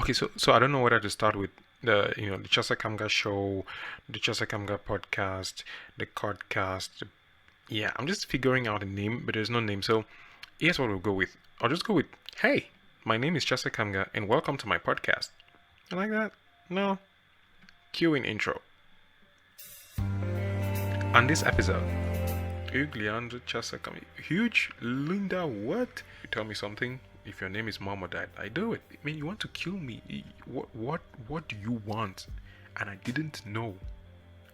Okay, so I don't know whether to start with the Chasa Kamga show, the Chasa Kamga podcast, the Codcast. Yeah, I'm just figuring out a name, but there's no name. So here's what we'll go with. I'll just go with, hey, my name is Chasa Kamga, and welcome to my podcast. You like that? No? Cue in intro. On this episode, Leandro Chasa Kamga. Huge Linda, what? You tell me something. If your name is mom or dad, I do it. I mean, you want to kill me. What do you want? And I didn't know.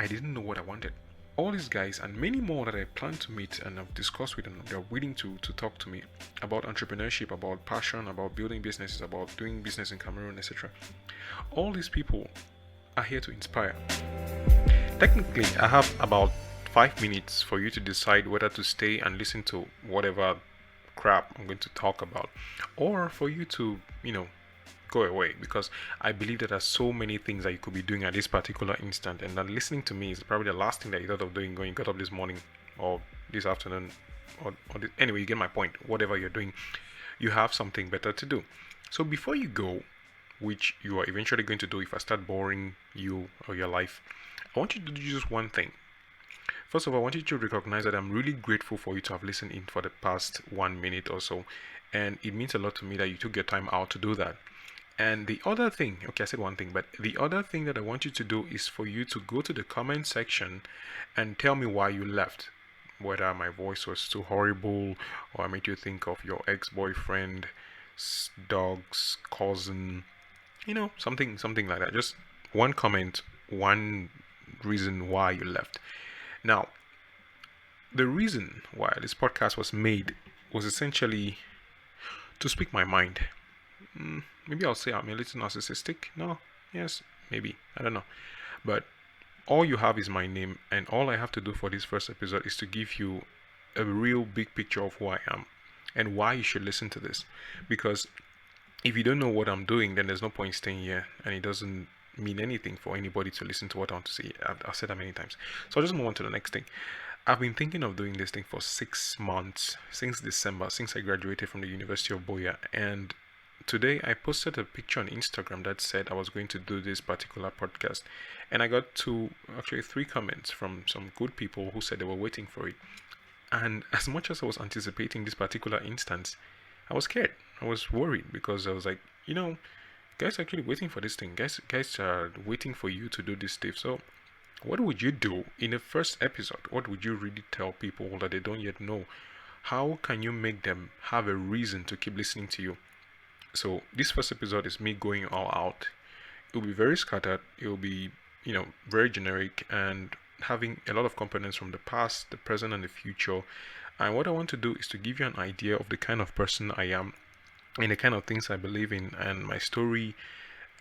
I didn't know what I wanted. All these guys and many more that I plan to meet and I've discussed with them, they're willing to talk to me about entrepreneurship, about passion, about building businesses, about doing business in Cameroon, etc. All these people are here to inspire. Technically, I have about 5 minutes for you to decide whether to stay and listen to whatever crap I'm going to talk about, or for you to, go away, because I believe that there's so many things that you could be doing at this particular instant, and that listening to me is probably the last thing that you thought of doing when you got up this morning or this afternoon, anyway, you get my point. Whatever you're doing, you have something better to do. So before you go, which you are eventually going to do if I start boring you or your life, I want you to do just one thing. First of all, I want you to recognize that I'm really grateful for you to have listened in for the past 1 minute or so. And it means a lot to me that you took your time out to do that. And the other thing, okay, I said one thing, but the other thing that I want you to do is for you to go to the comment section and tell me why you left. Whether my voice was too horrible, or I made you think of your ex-boyfriend, dog's cousin, something like that. Just one comment, one reason why you left. Now, the reason why this podcast was made was essentially to speak my mind. Maybe I'll say I'm a little narcissistic. No, yes, maybe. I don't know. But all you have is my name, and all I have to do for this first episode is to give you a real big picture of who I am and why you should listen to this. Because if you don't know what I'm doing, then there's no point staying here, and it doesn't mean anything for anybody to listen to what I want to say. I've said that many times. So I'll just move on to the next thing. I've been thinking of doing this thing for 6 months, since December, since I graduated from the University of Boya. And today I posted a picture on Instagram that said I was going to do this particular podcast. And I got actually three comments from some good people who said they were waiting for it. And as much as I was anticipating this particular instance, I was scared. I was worried because I was like, guys are actually waiting for this thing. Guys are waiting for you to do this stuff. So what would you do in the first episode? What would you really tell people that they don't yet know? How can you make them have a reason to keep listening to you? So this first episode is me going all out. It will be very scattered. It will be, very generic and having a lot of components from the past, the present, and the future. And what I want to do is to give you an idea of the kind of person I am and the kind of things I believe in and my story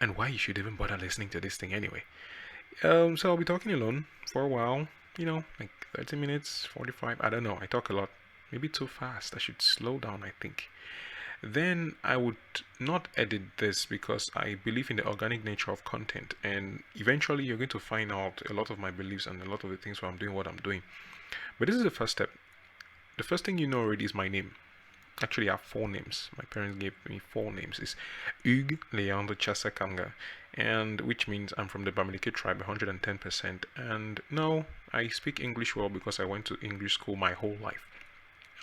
and why you should even bother listening to this thing anyway. So I'll be talking alone for a while, like 30 minutes, 45, I don't know, I talk a lot, maybe too fast, I should slow down, I think. Then I would not edit this because I believe in the organic nature of content, and eventually you're going to find out a lot of my beliefs and a lot of the things why I'm doing what I'm doing. But this is the first step. The first thing you know already is my name. Actually, I have 4 names. My parents gave me 4 names. It's Hugues Leandro Chasa Kamga, and which means I'm from the Bamileke tribe, 110%. And no, I speak English well because I went to English school my whole life.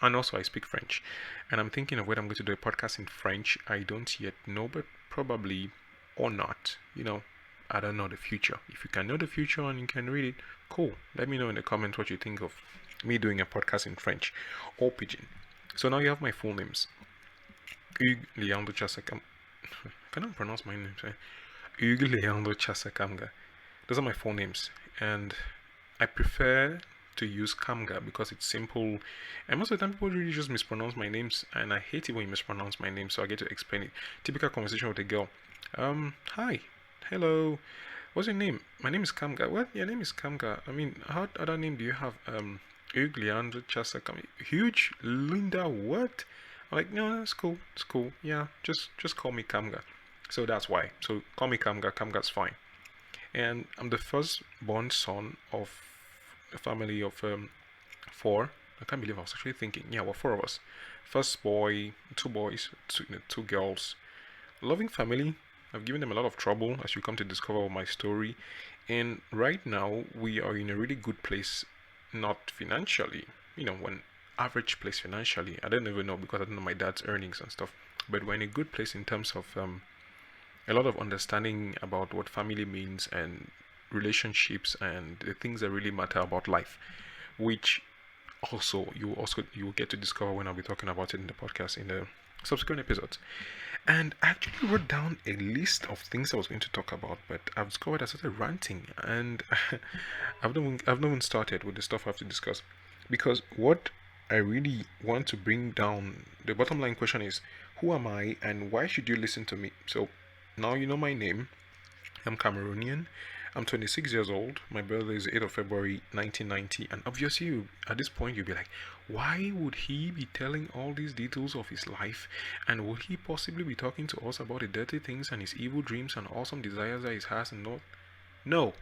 And also I speak French. And I'm thinking of whether I'm going to do a podcast in French. I don't yet know, but probably or not. I don't know the future. If you can know the future and you can read it, cool. Let me know in the comments what you think of me doing a podcast in French or Pidgin. So now you have my full names. Hugues Leandro Chasakam. I cannot pronounce my names. Hugues Leandro Chasakamga. Those are my full names. And I prefer to use Kamga because it's simple. And most of the time people really just mispronounce my names. And I hate it when you mispronounce my name. So I get to explain it. Typical conversation with a girl. Hi. Hello. What's your name? My name is Kamga. What? Your name is Kamga. I mean, how other name do you have? Hugues Leandro Chasakam. Huge Linda, what? I'm like, no, that's cool. It's cool. Yeah, just call me Kamga. So that's why. So call me Kamga. Kamga's fine. And I'm the first-born son of a family of 4. I can't believe I was actually thinking. Yeah, well, 4 of us. First boy, 2 boys, 2 girls. Loving family. I've given them a lot of trouble, as you come to discover my story. And right now, we are in a really good place, not financially, when average place financially. I don't even know because I don't know my dad's earnings and stuff. But we're in a good place in terms of a lot of understanding about what family means and relationships and the things that really matter about life, which you will get to discover when I'll be talking about it in the podcast in the subsequent episodes. And I actually wrote down a list of things I was going to talk about, but I've discovered I started ranting, and I've not even started with the stuff I have to discuss, because what I really want to bring down, the bottom line question is, who am I and why should you listen to me? So now you know my name. I'm Cameroonian. I'm 26 years old. My birthday is 8th of February 1990. And obviously, at this point, you'll be like, why would he be telling all these details of his life? And would he possibly be talking to us about the dirty things and his evil dreams and awesome desires that he has and not? No.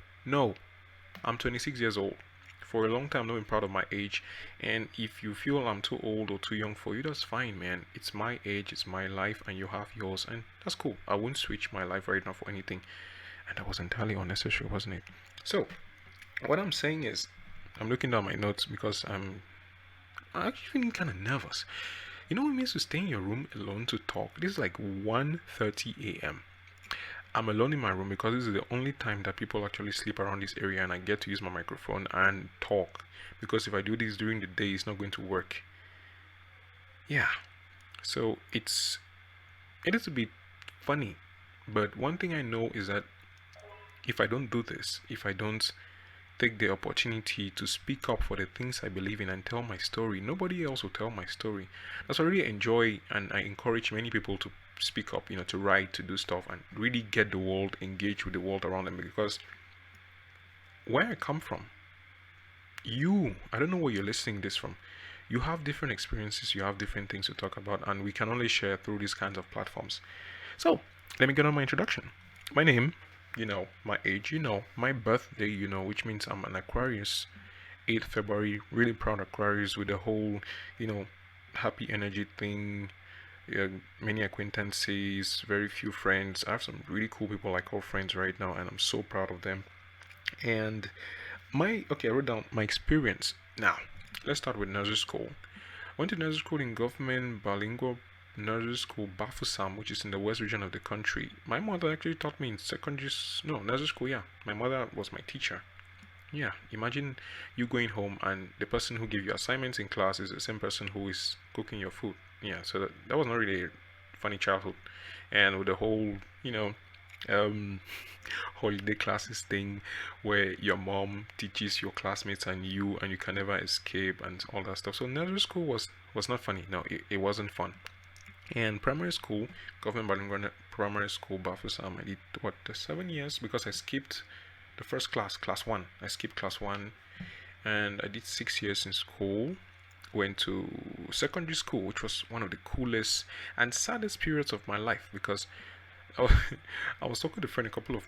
I'm 26 years old. For a long time, I've not been proud of my age. And if you feel I'm too old or too young for you, that's fine, man. It's my age, it's my life, and you have yours. And that's cool. I wouldn't switch my life right now for anything. And that was entirely unnecessary, wasn't it? So, what I'm saying is, I'm looking down my notes because I'm actually feeling kind of nervous. You know what it means to stay in your room alone to talk? This is like 1:30 a.m. I'm alone in my room because this is the only time that people actually sleep around this area and I get to use my microphone and talk. Because if I do this during the day, it's not going to work. Yeah. So, it is a bit funny. But one thing I know is that if I don't do this, if I don't take the opportunity to speak up for the things I believe in and tell my story, nobody else will tell my story. That's what I really enjoy, and I encourage many people to speak up, to write, to do stuff, and really get the world engaged with the world around them. Because where I come from, I don't know where you're listening this from. You have different experiences, you have different things to talk about, and we can only share through these kinds of platforms. So, let me get on my introduction. My name, my age, my birthday, which means I'm an Aquarius, 8th February, really proud Aquarius with the whole, happy energy thing, many acquaintances, very few friends. I have some really cool people I call friends right now, and I'm so proud of them. And I wrote down my experience. Now, let's start with nursery school. I went to nursery school in government bilingual nursery school Bafusam, which is in the west region of the country. My mother actually taught me in nursery school. Yeah, my mother was my teacher. Yeah, imagine you going home and the person who gave you assignments in class is the same person who is cooking your food. Yeah, so that was not really a funny childhood. And with the whole holiday classes thing where your mom teaches your classmates and you can never escape and all that stuff. So nursery school was not funny. No, it wasn't fun. And primary school, government bilingual primary school, Bafusam, I did 7 years because I skipped the first class 1. I skipped class 1, and I did 6 years in school. Went to secondary school, which was one of the coolest and saddest periods of my life because I was talking to a friend a couple of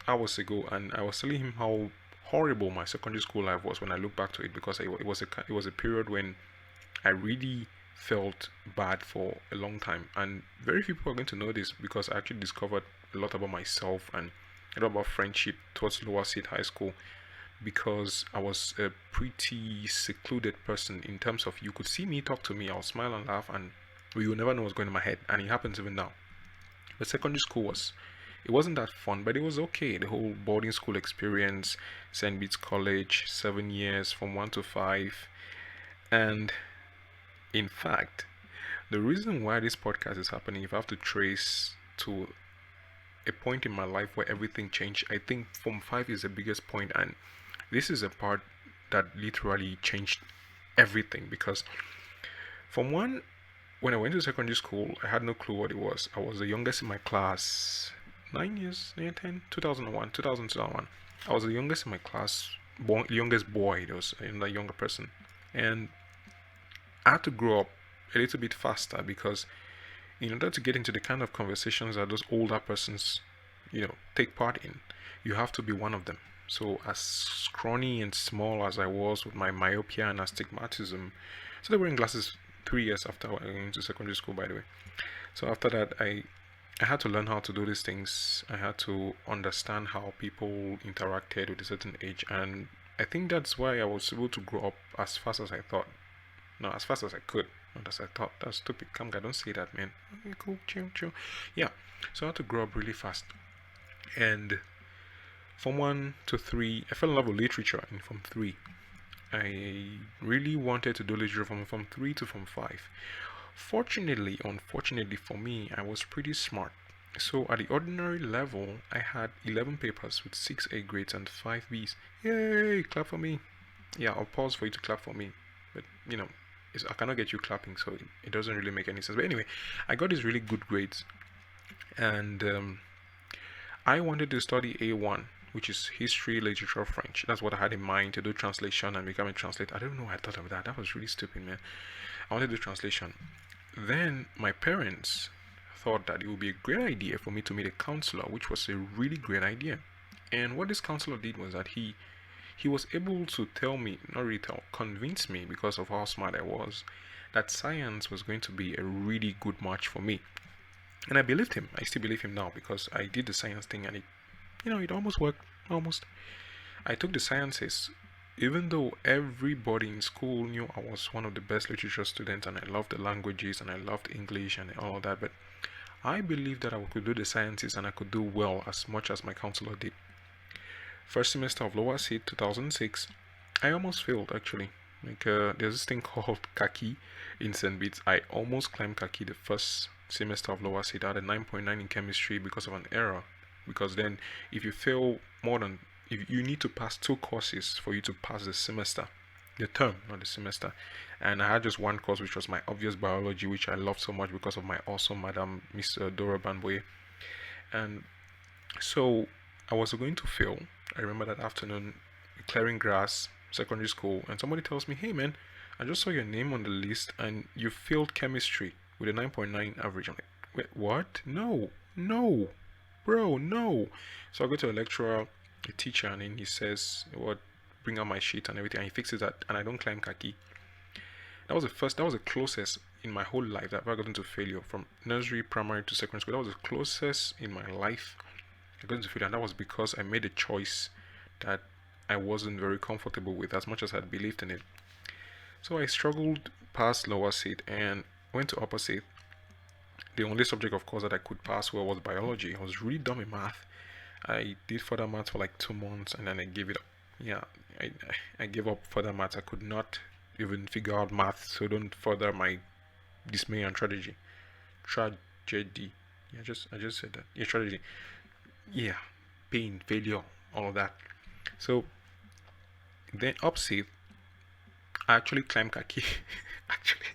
hours ago, and I was telling him how horrible my secondary school life was when I look back to it, because it was a period when I really felt bad for a long time, and very few people are going to know this because I actually discovered a lot about myself and a lot about friendship towards lower seed high school, because I was a pretty secluded person in terms of you could see me, talk to me, I'll smile and laugh, and you will never know what's going in my head, and it happens even now. But secondary school it wasn't that fun, but it was okay. The whole boarding school experience, St. Bede's College, 7 years from 1 to 5, and in fact, the reason why this podcast is happening, if I have to trace to a point in my life where everything changed, I think Form 5 is the biggest point, and this is a part that literally changed everything. Because Form 1, when I went to secondary school, I had no clue what it was. I was the youngest in my class, 2001. I was the youngest in my class, youngest boy. There was a younger person, and I had to grow up a little bit faster because in order to get into the kind of conversations that those older persons, take part in, you have to be one of them. So as scrawny and small as I was with my myopia and astigmatism, so they were wearing glasses 3 years after I went to secondary school, by the way. So after that, I I had to learn how to do these things. I had to understand how people interacted with a certain age, and I think that's why I was able to grow up as fast as I thought. No, as fast as I could, not as I thought. That's stupid. Come, guy, don't say that, man. Okay, cool, chill, chill. Yeah, so I had to grow up really fast. And from 1 to 3, I fell in love with literature in Form 3. I really wanted to do literature from Form 3 to Form 5. Fortunately, unfortunately for me, I was pretty smart. So at the ordinary level, I had 11 papers with 6 A grades and 5 Bs. Yay! Clap for me. Yeah, I'll pause for you to clap for me. But, I cannot get you clapping, so it doesn't really make any sense. But anyway, I got these really good grades. And I wanted to study A1, which is history, literature, French. That's what I had in mind, to do translation and become a translator. I don't know why I thought of that. That was really stupid, man. I wanted to do translation. Then my parents thought that it would be a great idea for me to meet a counselor, which was a really great idea. And what this counselor did was that he was able to tell me, not really tell, convince me, because of how smart I was, that science was going to be a really good match for me. And I believed him. I still believe him now, because I did the science thing and it almost worked. Almost. I took the sciences, even though everybody in school knew I was one of the best literature students and I loved the languages and I loved English and all that, but I believed that I could do the sciences and I could do well as much as my counselor did. First semester of lower seed 2006, I almost failed actually. There's this thing called Kaki in St. Beats. I almost climbed Kaki the first semester of lower seed. I had a 9.9 in chemistry because of an error. Because then, if you fail if you need to pass 2 courses for you to pass the semester, the term, not the semester. And I had just one course, which was my obvious biology, which I loved so much because of my awesome madam, Miss Dora Banboye. And so I was going to fail. I remember that afternoon, clearing grass, secondary school, and somebody tells me, "Hey man, I just saw your name on the list and you failed chemistry with a 9.9 average." I'm like, "Wait, what? No, bro, no." So I go to a lecturer, a teacher, and then he says, "What? Bring out my sheet and everything." And he fixes that, and I don't climb Kaki. That was the closest in my whole life that I've ever gotten to failure, from nursery, primary to secondary school. That was the closest in my life I got to failure, and that was because I made a choice that I wasn't very comfortable with, as much as I believed in it. So I struggled past lower seed and went to upper seed. The only subject, of course, that I could pass well was biology. I was really dumb in math. I did further maths for like 2 months and then I gave it up. Yeah, I gave up further maths. I could not even figure out math, so don't further my dismay and tragedy. Tragedy. Yeah, I just said that. Yeah, tragedy. Yeah, pain, failure, all of that. So then upset, I actually climbed Kaki. actually,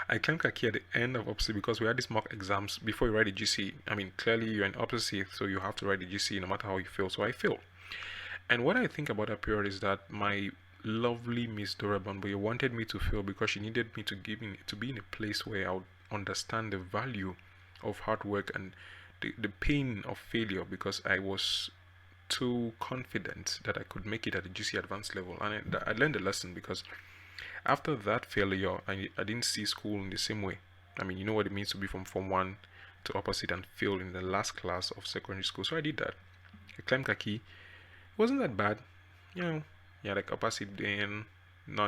I climbed Kaki at the end of upset because we had these mock exams before you write the GC. I mean, clearly you're in upset, so you have to write the GC no matter how you feel. So I failed. And what I think about that period is that my lovely Miss Dora Banboye wanted me to fail because she needed me to be in a place where I would understand the value of hard work and the pain of failure, because I was too confident that I could make it at the GC advanced level. And I learned a lesson, because after that failure, I didn't see school in the same way. I mean, you know what it means to be from Form 1 to upper seed and fail in the last class of secondary school. So I did that. I climbed Kaki. It wasn't that bad. Yeah, like upper seed, then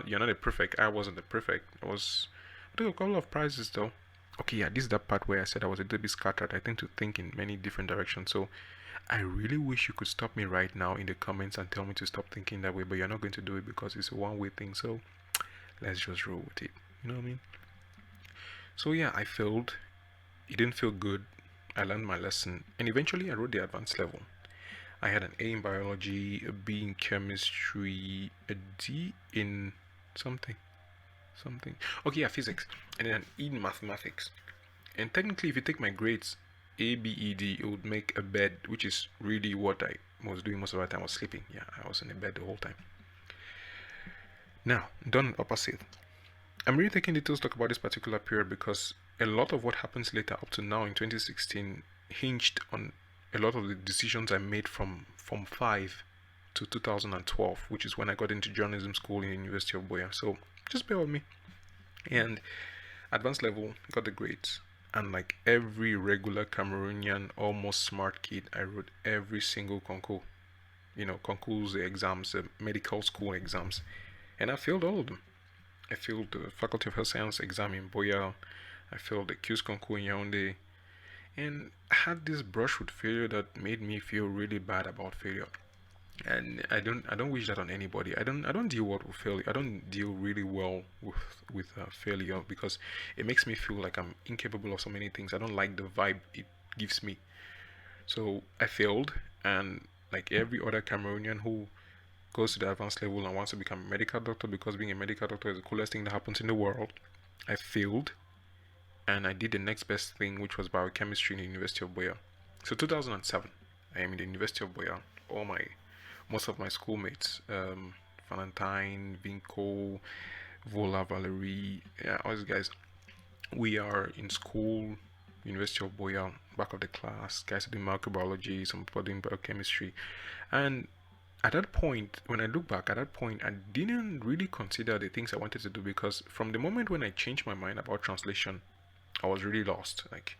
you're not a perfect. I wasn't a perfect. I took a couple of prizes though. Okay, yeah, this is that part where I said I was a little bit scattered. I tend to think in many different directions. So I really wish you could stop me right now in the comments and tell me to stop thinking that way, but you're not going to do it because it's a one-way thing. So let's just roll with it. You know what I mean? So yeah, I failed. It didn't feel good. I learned my lesson, and eventually I wrote the advanced level. I had an A in biology, a B in chemistry, a D in something. Okay, yeah, physics, and then an E in mathematics. And technically, if you take my grades, A, B, E, D, it would make a bed, which is really what I was doing most of the time. I was sleeping. Yeah, I was in a bed the whole time. Now, done with opposite. I'm really taking details to talk about this particular period because a lot of what happens later up to now in 2016 hinged on a lot of the decisions I made from 5 to 2012, which is when I got into journalism school in the University of Boya. So just bear with me. And advanced level, got the grades. And like every regular Cameroonian, almost smart kid, I wrote every single concours. Concours exams, medical school exams, and I failed all of them. I failed the Faculty of Health Science exam in Boya. I failed the Q's concours in Yaoundé, and I had this brush with failure that made me feel really bad about failure. And I don't wish that on anybody. I don't deal well with failure. I don't deal really well with failure because it makes me feel like I'm incapable of so many things. I don't like the vibe it gives me. So I failed, and like every other Cameroonian who goes to the advanced level and wants to become a medical doctor, because being a medical doctor is the coolest thing that happens in the world, I failed, and I did the next best thing, which was biochemistry in the University of Boya. So 2007, I am in the University of Boya. Most of my schoolmates, Valentine, Vinco, Vola, Valerie, yeah, all these guys, we are in school, University of Boya, back of the class, guys are doing microbiology, some people doing biochemistry. And at that point, when I look back, at that point, I didn't really consider the things I wanted to do, because from the moment when I changed my mind about translation, I was really lost. Like,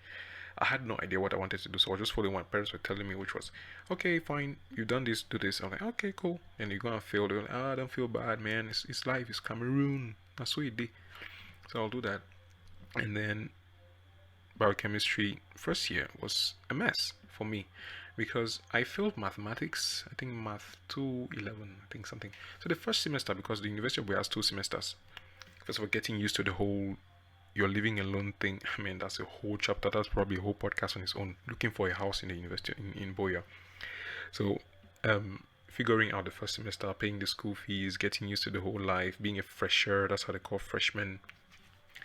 I had no idea what I wanted to do, so I was just following what my parents were telling me, which was, okay, fine, you've done this, do this. I'm like, okay, cool. And you're gonna fail. They're like, don't feel bad, man. It's life. It's Cameroon. That's what you did. So I'll do that. And then biochemistry first year was a mess for me because I failed mathematics. I think math 211, I think something. So the first semester, because the University of Boya has 2 semesters. First of all, getting used to the whole you're living alone thing. I mean, that's a whole chapter. That's probably a whole podcast on its own. Looking for a house in the university in Boya. So, figuring out the first semester, paying the school fees, getting used to the whole life, being a fresher. That's how they call freshmen.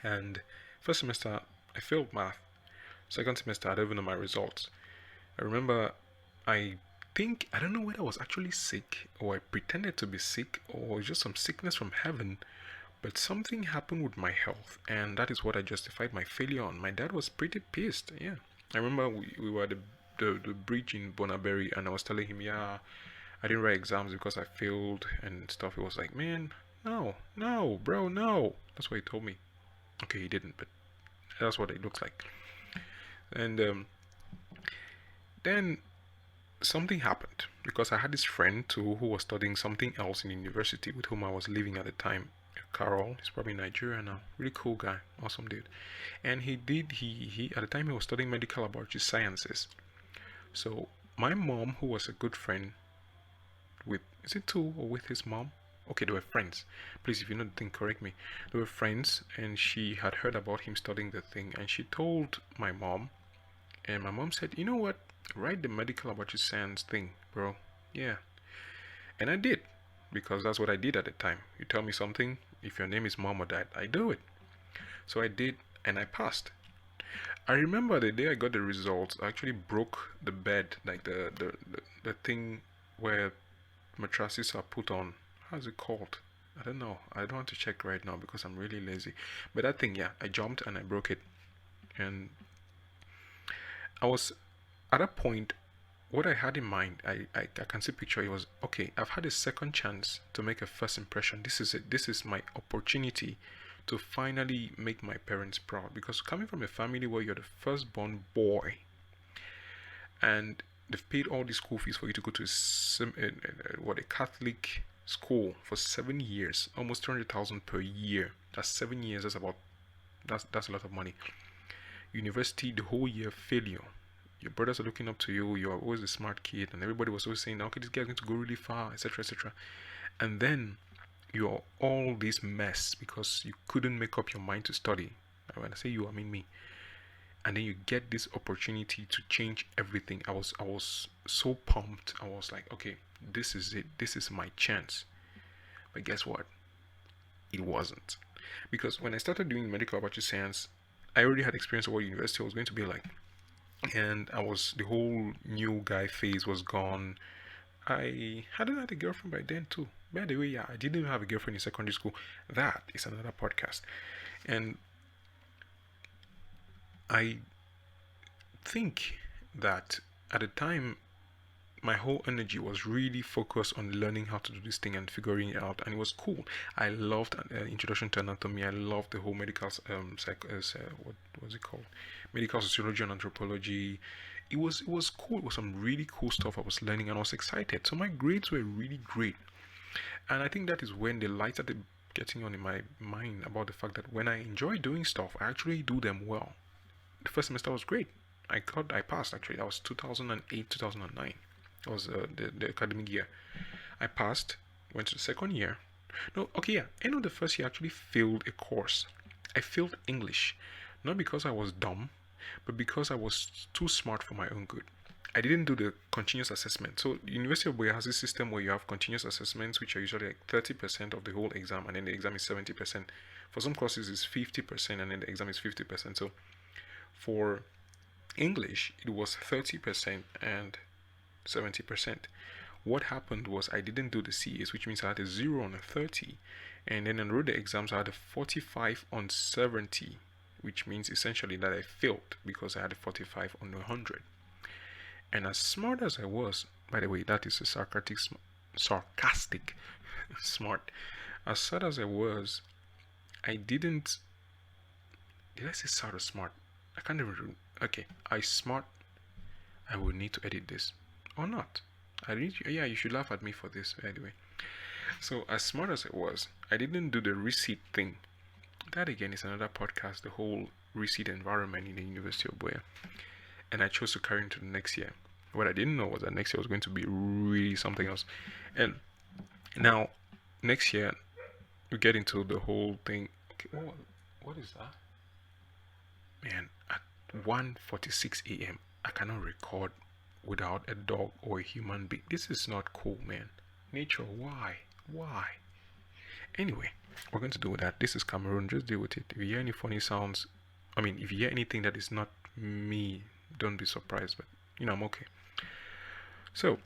And first semester, I failed math. Second semester, I don't even know my results. I remember, I don't know whether I was actually sick or I pretended to be sick or just some sickness from heaven. But something happened with my health, and that is what I justified my failure on. My dad was pretty pissed. Yeah, I remember we were at the bridge in Bonaberry, and I was telling him, yeah, I didn't write exams because I failed and stuff. He was like, man, no, bro, no. That's what he told me. Okay, he didn't, but that's what it looks like. And then something happened because I had this friend too who was studying something else in university with whom I was living at the time. Carol, he's probably Nigerian now. Really cool guy, awesome dude. And he at the time he was studying medical laboratory sciences. So my mom, who was a good friend with, is it two or with his mom? Okay, they were friends. Please, if you know the thing, correct me. They were friends, and she had heard about him studying the thing, and she told my mom, and my mom said, you know what? Write the medical laboratory science thing, bro. Yeah. And I did, because that's what I did at the time. You tell me something, if your name is mom or dad, I do it. So I did, and I passed. I remember the day I got the results, I actually broke the bed, like the thing where mattresses are put on. How's it called? I don't know. I don't want to check right now because I'm really lazy. But that thing, yeah, I jumped and I broke it. And I was, at that point, what I had in mind, I can see picture. It was, okay, I've had a second chance to make a first impression. This is it. This is my opportunity to finally make my parents proud, because coming from a family where you're the firstborn boy and they've paid all the school fees for you to go to a Catholic school for 7 years, almost 200,000 per year. That's 7 years. That's a lot of money. University, the whole year, failure. Your brothers are looking up to you. You're always a smart kid, and everybody was always saying, okay, this guy's going to go really far, etc., etc. And then you're all this mess because you couldn't make up your mind to study. When I say you, I mean me. And then you get this opportunity to change everything. I was so pumped. I was like, okay, this is it. This is my chance. But guess what? It wasn't. Because when I started doing medical laboratory science, I already had experience of what university was going to be like. And the whole new guy phase was gone. I hadn't had a girlfriend by then too. By the way, yeah, I didn't even have a girlfriend in secondary school. That is another podcast. And I think that at the time, my whole energy was really focused on learning how to do this thing and figuring it out, and it was cool. I loved Introduction to Anatomy. I loved the whole medical what was it called, medical sociology and anthropology. It was cool. It was some really cool stuff I was learning, and I was excited. So my grades were really great, and I think that is when the light started getting on in my mind about the fact that when I enjoy doing stuff, I actually do them well. The first semester was great. I passed actually. That was 2008, 2009. That was the academic year. I passed, went to the second year. No, okay, yeah. End of the first year, I actually failed a course. I failed English. Not because I was dumb, but because I was too smart for my own good. I didn't do the continuous assessment. So the University of Boya has this system where you have continuous assessments, which are usually like 30% of the whole exam, and then the exam is 70%. For some courses, it's 50%, and then the exam is 50%. So for English, it was 30% and 70%. What happened was I didn't do the CAs, which means I had a 0 on a 30, and then enrolled the exams I had a 45 on 70, which means essentially that I failed because I had a 45 on 100. And as smart as I was, by the way, that is a sarcastic smart. As sad as I was, I didn't. Did I say sad or smart? I can't even. Okay, I will need to edit this or not. Yeah, you should laugh at me for this anyway. So as smart as it was, I didn't do the receipt thing. That again is another podcast, the whole receipt environment in the University of Boya. And I chose to carry into the next year. What I didn't know was that next year was going to be really something else. And now, next year, we get into the whole thing. Okay, what is that? Man, at 1:46 a.m., I cannot record without a dog or a human being. This is not cool, man. Nature, why? Anyway, we're going to do that. This is Cameroon. Just deal with it. If you hear any funny sounds, if you hear anything that is not me, don't be surprised. But I'm okay. So,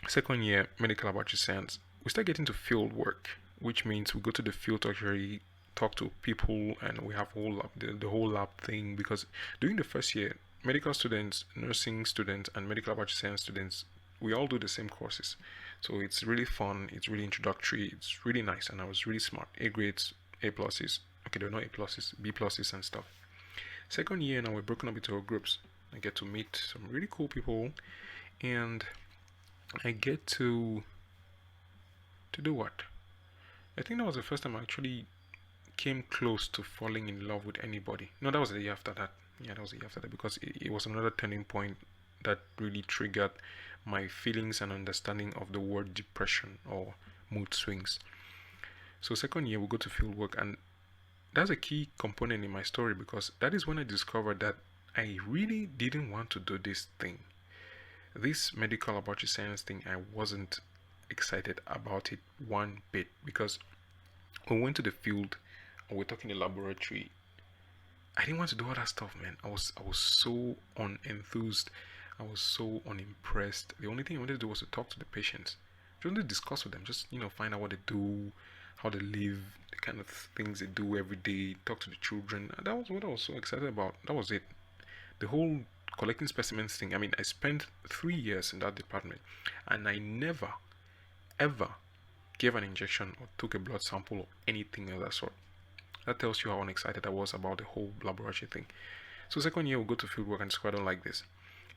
second year medical laboratory science, we start getting to field work, which means we go to the field to actually talk to people, and we have the whole lab thing. Because during the first year, medical students, nursing students, and medical laboratory science students, we all do the same courses. So it's really fun, it's really introductory, it's really nice, and I was really smart. A grades, A pluses. Okay, there are no A pluses, B pluses and stuff. Second year now we're broken up into groups. I get to meet some really cool people, and I get to do what? I think that was the first time I actually came close to falling in love with anybody. No, that was the year after that. Yeah, that was the year after that, because it was another turning point that really triggered my feelings and understanding of the word depression or mood swings. So second year we go to field work, and that's a key component in my story, because that is when I discovered that I really didn't want to do this thing. This medical laboratory science thing, I wasn't excited about it one bit, because when we went to the field and we're talking in the laboratory, I didn't want to do all that stuff, man. I was so unenthused. I was so unimpressed. The only thing I wanted to do was to talk to the patients. Just wanted to discuss with them, just find out what they do, how they live, the kind of things they do every day, talk to the children. And that was what I was so excited about. That was it. The whole collecting specimens thing. I spent 3 years in that department, and I never, ever gave an injection or took a blood sample or anything of that sort. That tells you how unexcited I was about the whole laboratory thing. So second year we'll go to fieldwork, and I don't like this.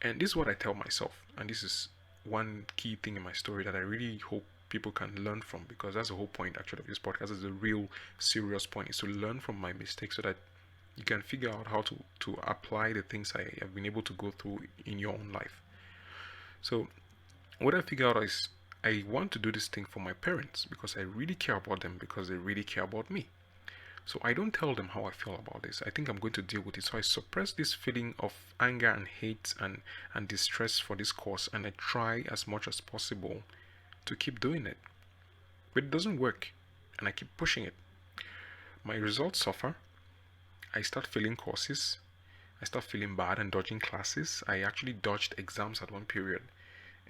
And this is what I tell myself, and this is one key thing in my story that I really hope people can learn from, because that's the whole point actually of this podcast. Is the real serious point, is to learn from my mistakes so that you can figure out how to apply the things I have been able to go through in your own life. So what I figure out is I want to do this thing for my parents, because I really care about them, because they really care about me. So I don't tell them how I feel about this. I think I'm going to deal with it. So I suppress this feeling of anger and hate and distress for this course, and I try as much as possible to keep doing it. But it doesn't work, and I keep pushing it. My results suffer. I start failing courses. I start feeling bad and dodging classes. I actually dodged exams at one period.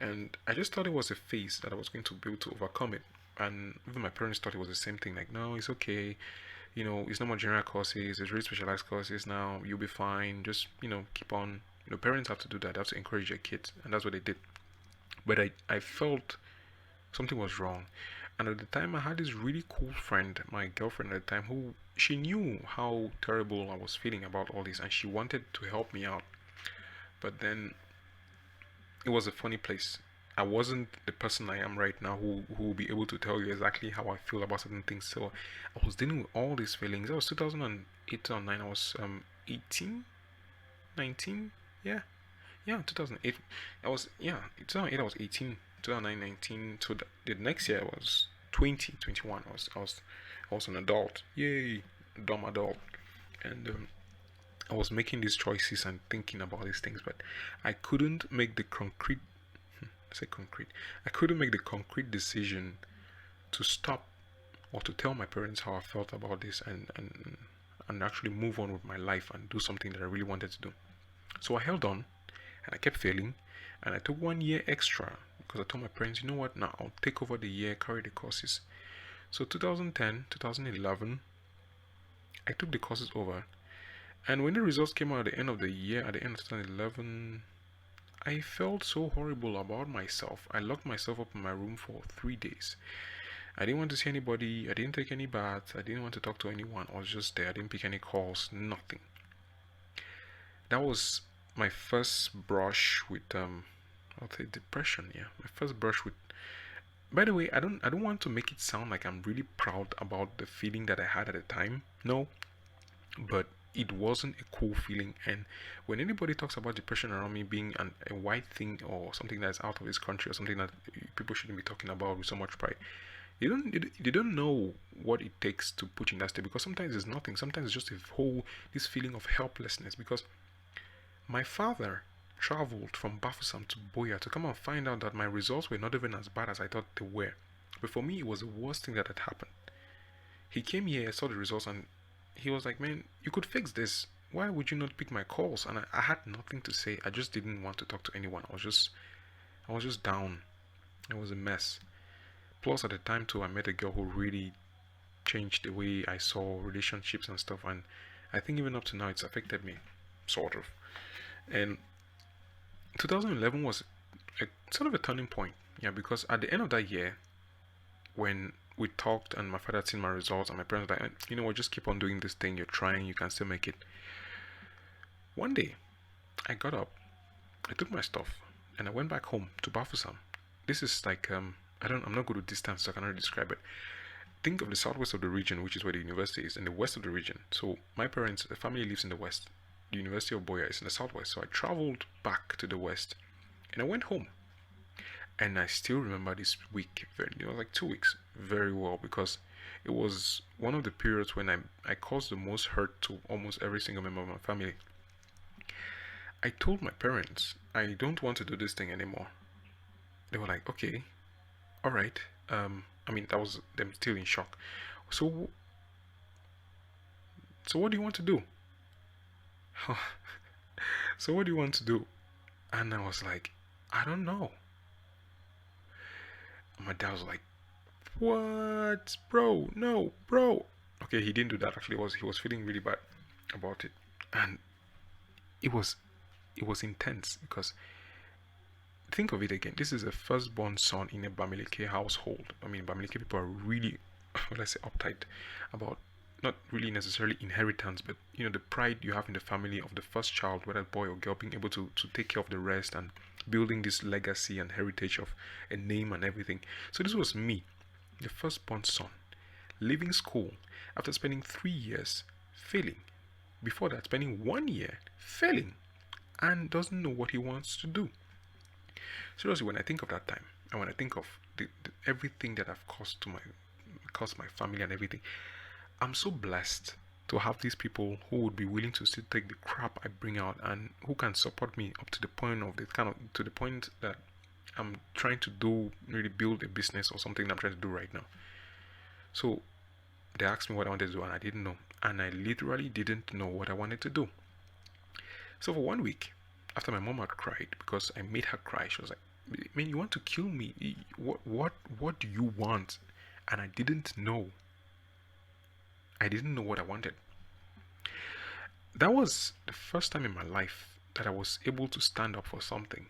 And I just thought it was a phase that I was going to be able to overcome it. And even my parents thought it was the same thing. Like, no, it's okay. It's no more general courses. It's really specialized courses now. You'll be fine. Just, keep on. Parents have to do that. They have to encourage their kids. And that's what they did. But I felt something was wrong. And at the time, I had this really cool friend, my girlfriend at the time, who she knew how terrible I was feeling about all this, and she wanted to help me out. But then it was a funny place. I wasn't the person I am right now who will be able to tell you exactly how I feel about certain things. So I was dealing with all these feelings. That was 2008 or 9. I was 18, 19. Yeah, yeah, 2008. I was, yeah, 2008 I was 18, 2009, 19. So the next year I was 20, 21. I was an adult. Yay, dumb adult. And I was making these choices and thinking about these things, but I couldn't make the concrete. I say concrete. I couldn't make the concrete decision to stop or to tell my parents how I felt about this, and actually move on with my life and do something that I really wanted to do. So I held on, and I kept failing, and I took 1 year extra because I told my parents, you know what, now I'll take over the year, carry the courses. So 2010, 2011, I took the courses over, and when the results came out at the end of the year, at the end of 2011, I felt so horrible about myself. I locked myself up in my room for 3 days. I didn't want to see anybody. I didn't take any baths. I didn't want to talk to anyone. I was just there. I didn't pick any calls. Nothing. That was my first brush with I'll say depression. Yeah, my first brush with. By the way, I don't want to make it sound like I'm really proud about the feeling that I had at the time. No, but it wasn't a cool feeling. And when anybody talks about depression around me being a white thing or something that's out of this country or something that people shouldn't be talking about with so much pride, you don't know what it takes to put you in that state, because sometimes it's nothing. Sometimes it's just a whole this feeling of helplessness, because my father traveled from Bafusam to Boya to come and find out that my results were not even as bad as I thought they were. But for me, it was the worst thing that had happened. He came here, saw the results, and he was like, man, you could fix this. Why would you not pick my calls? And I had nothing to say. I just didn't want to talk to anyone. I was just down. It was a mess. Plus, at the time too, I met a girl who really changed the way I saw relationships and stuff. And I think even up to now, it's affected me, sort of. And 2011 was a sort of a turning point. Yeah, because at the end of that year, when we talked and my father had seen my results and my parents were like, you know what, just keep on doing this thing. You're trying. You can still make it. One day, I got up, I took my stuff, and I went back home to Bafusam. This is like I'm not good with distance, so I cannot describe it. Think of the southwest of the region, which is where the university is, and the west of the region. So my parents, the family lives in the west. The University of Boya is in the southwest. So I traveled back to the west, and I went home. And I still remember this week, like 2 weeks, very well, because it was one of the periods when I caused the most hurt to almost every single member of my family. I told my parents I don't want to do this thing anymore. They were like, okay, all right. That was them still in shock. So, so what do you want to do? So what do you want to do? And I was like, I don't know. My dad was like, what, bro? No, bro. Okay, he didn't do that. Actually, he was feeling really bad about it, and it was it was intense because think of it again. This is a firstborn son in a Bamileke household. Bamileke people are really, let's say, uptight about not really necessarily inheritance, but the pride you have in the family of the first child, whether boy or girl, being able to take care of the rest and building this legacy and heritage of a name and everything. So this was me, the firstborn son, leaving school after spending 3 years failing. Before that, spending 1 year failing, and doesn't know what he wants to do. Seriously, when I think of that time, and when I think of everything that I've caused my family and everything, I'm so blessed to have these people who would be willing to still take the crap I bring out and who can support me up to the point of to the point that I'm trying to do, really build a business or something that I'm trying to do right now. So they asked me what I wanted to do, and I didn't know, and I literally didn't know what I wanted to do. So for 1 week, after my mom had cried because I made her cry, she was like, man, you want to kill me? What do you want? And I didn't know. I didn't know what I wanted. That was the first time in my life that I was able to stand up for something,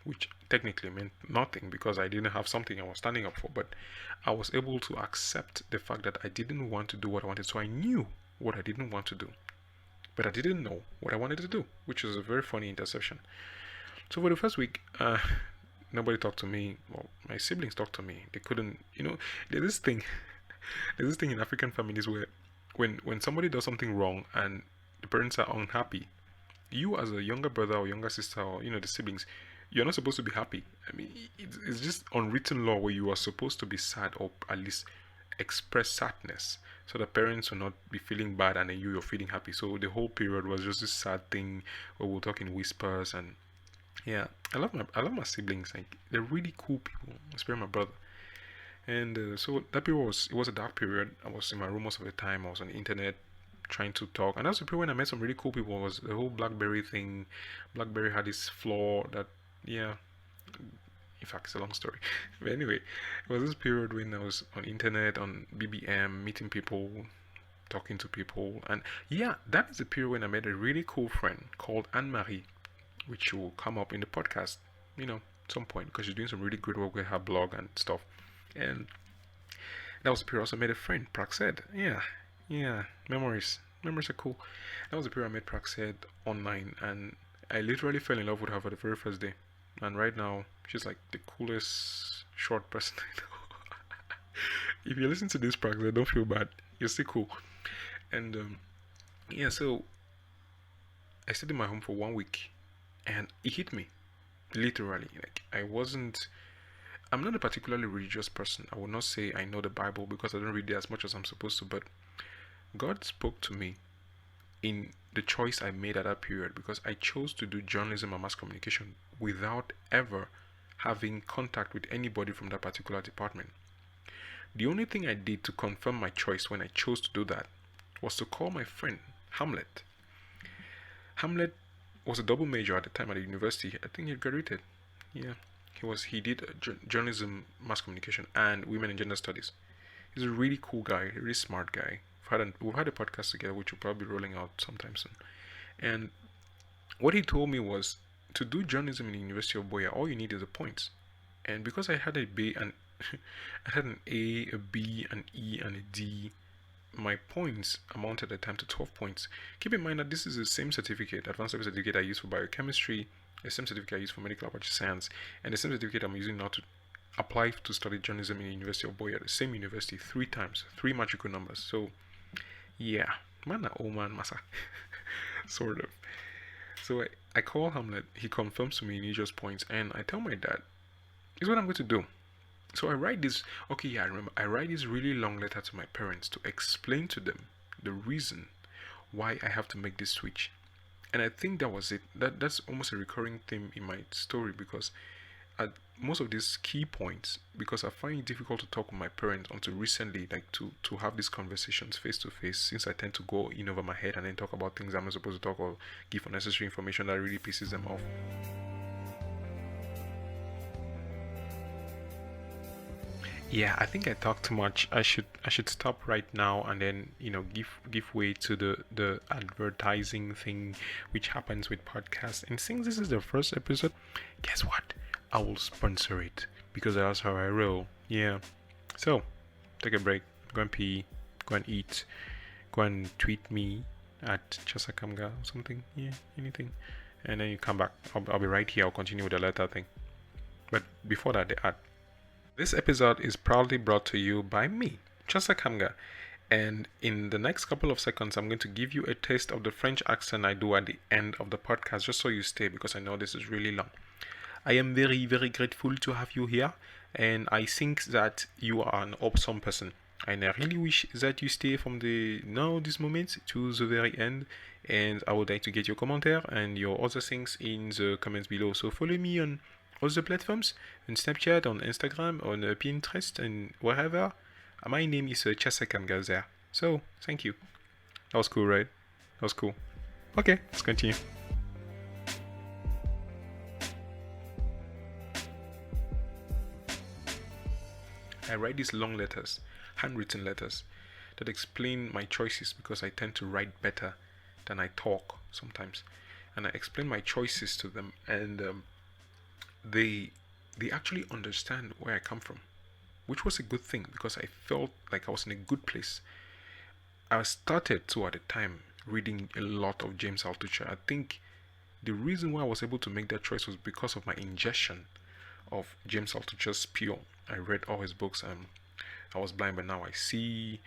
which technically meant nothing because I didn't have something I was standing up for, but I was able to accept the fact that I didn't want to do what I wanted, so I knew what I didn't want to do, but I didn't know what I wanted to do, which is a very funny interception. So for the first week, nobody talked to me. Well, my siblings talked to me. They couldn't, there's this thing, there's this thing in African families where when somebody does something wrong and the parents are unhappy, you as a younger brother or younger sister or the siblings, you're not supposed to be happy. I mean, it's just unwritten law where you are supposed to be sad or at least express sadness so the parents will not be feeling bad and then you're feeling happy. So the whole period was just this sad thing where we'll talk in whispers. And yeah, I love my siblings. Like, they're really cool people, especially my brother. And so that period was a dark period. I was in my room most of the time. I was on the internet trying to talk, and that's the period when I met some really cool people. It was the whole BlackBerry thing. BlackBerry had this flaw that, yeah, in fact, it's a long story. But anyway, it was this period when I was on internet, on BBM, meeting people, talking to people, and yeah, that is the period when I met a really cool friend called Anne Marie, which will come up in the podcast, at some point, because she's doing some really good work with her blog and stuff. And that was the period I also met a friend, Praxed. Yeah, memories are cool. That was the period I met Praxed online, and I literally fell in love with her for the very first day. And right now, she's like the coolest short person I know. If you listen to this, Praxed, don't feel bad. You're still cool. And yeah, so I stayed in my home for 1 week, and it hit me, literally. Like, I'm not a particularly religious person. I will not say I know the Bible because I don't read it as much as I'm supposed to, but God spoke to me in the choice I made at that period, because I chose to do journalism and mass communication without ever having contact with anybody from that particular department. The only thing I did to confirm my choice when I chose to do that was to call my friend Hamlet. Hamlet was a double major at the time at the university. I think he graduated. Yeah, he did journalism, mass communication, and women and gender studies. He's a really cool guy, a really smart guy. We've had a podcast together, which will probably be rolling out sometime soon. And what he told me was, to do journalism in the University of Boya, all you need is the points. And because I had a B and I had an A, a B, an E, and a D, my points amounted at the time to 12 points. Keep in mind that this is the same certificate, advanced level certificate I used for biochemistry, the same certificate I used for medical laboratory science, and the same certificate I'm using now to apply to study journalism in the University of Boya, the same university, 3 times, 3 magical numbers. So yeah, man, oh man, massa, sort of. So I call Hamlet, he confirms to me, he just points, and I tell my dad, here's what I'm going to do. So I write this, okay, yeah, I remember, I write this really long letter to my parents to explain to them the reason why I have to make this switch. And I think that was it. That's almost a recurring theme in my story, because at most of these key points, because I find it difficult to talk with my parents until recently, like to have these conversations face to face, since I tend to go in over my head and then talk about things I'm not supposed to talk, or give unnecessary information that really pisses them off. Yeah, I think I talk too much. I should stop right now and then give way to the advertising thing which happens with podcasts. And since this is the first episode, guess what? I will sponsor it because that's how I roll. Yeah. So take a break. Go and pee. Go and eat. Go and tweet me at Chasakamga or something. Yeah, anything. And then you come back. I'll be right here. I'll continue with the letter thing. But before that, the ad. This episode is proudly brought to you by me, Chasakamga. And in the next couple of seconds, I'm going to give you a taste of the French accent I do at the end of the podcast, just so you stay, because I know this is really long. I am very, very grateful to have you here, and I think that you are an awesome person. And I really wish that you stay from this moment to the very end, and I would like to get your commentaire and your other things in the comments below. So follow me on all the platforms, on Snapchat, on Instagram, on Pinterest, and wherever. My name is Chasakamga there. So, thank you. That was cool, right? That was cool. Okay, let's continue. I write these long letters, handwritten letters, that explain my choices, because I tend to write better than I talk sometimes. And I explain my choices to them, and they they actually understand where I come from, which was a good thing because I felt like I was in a good place. I started to at the time reading a lot of James Altucher. I think the reason why I was able to make that choice was because of my ingestion of James Altucher's Pure. I read all his books and I was blind, but now I see.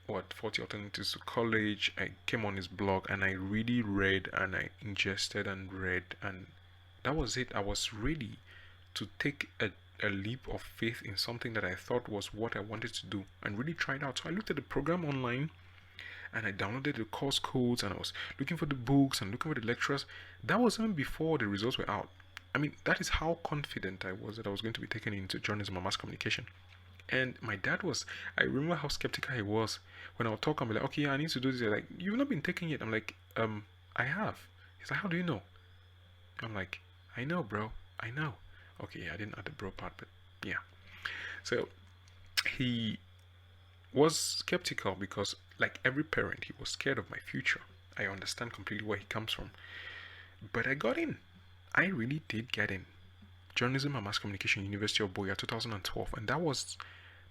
What 40 alternatives to college. I came on his blog and I really read and I ingested and read, and that was it. I was ready to take a leap of faith in something that I thought was what I wanted to do and really try it out. So I looked at the program online and I downloaded the course codes and I was looking for the books and looking for the lecturers. That was even before the results were out. I mean, that is how confident I was that I was going to be taken into journalism and mass communication. And my dad was, I remember how skeptical he was when I would talk. I'm like, okay, I need to do this. Like, you've not been taking it. I'm like, I have. He's like, how do you know? I'm like, I know, bro. I know. Okay, yeah, I didn't add the bro part, but yeah. So he was skeptical because, like every parent, he was scared of my future. I understand completely where he comes from. But I got in. I really did get in. Journalism and Mass Communication, University of Boya, 2012. And that was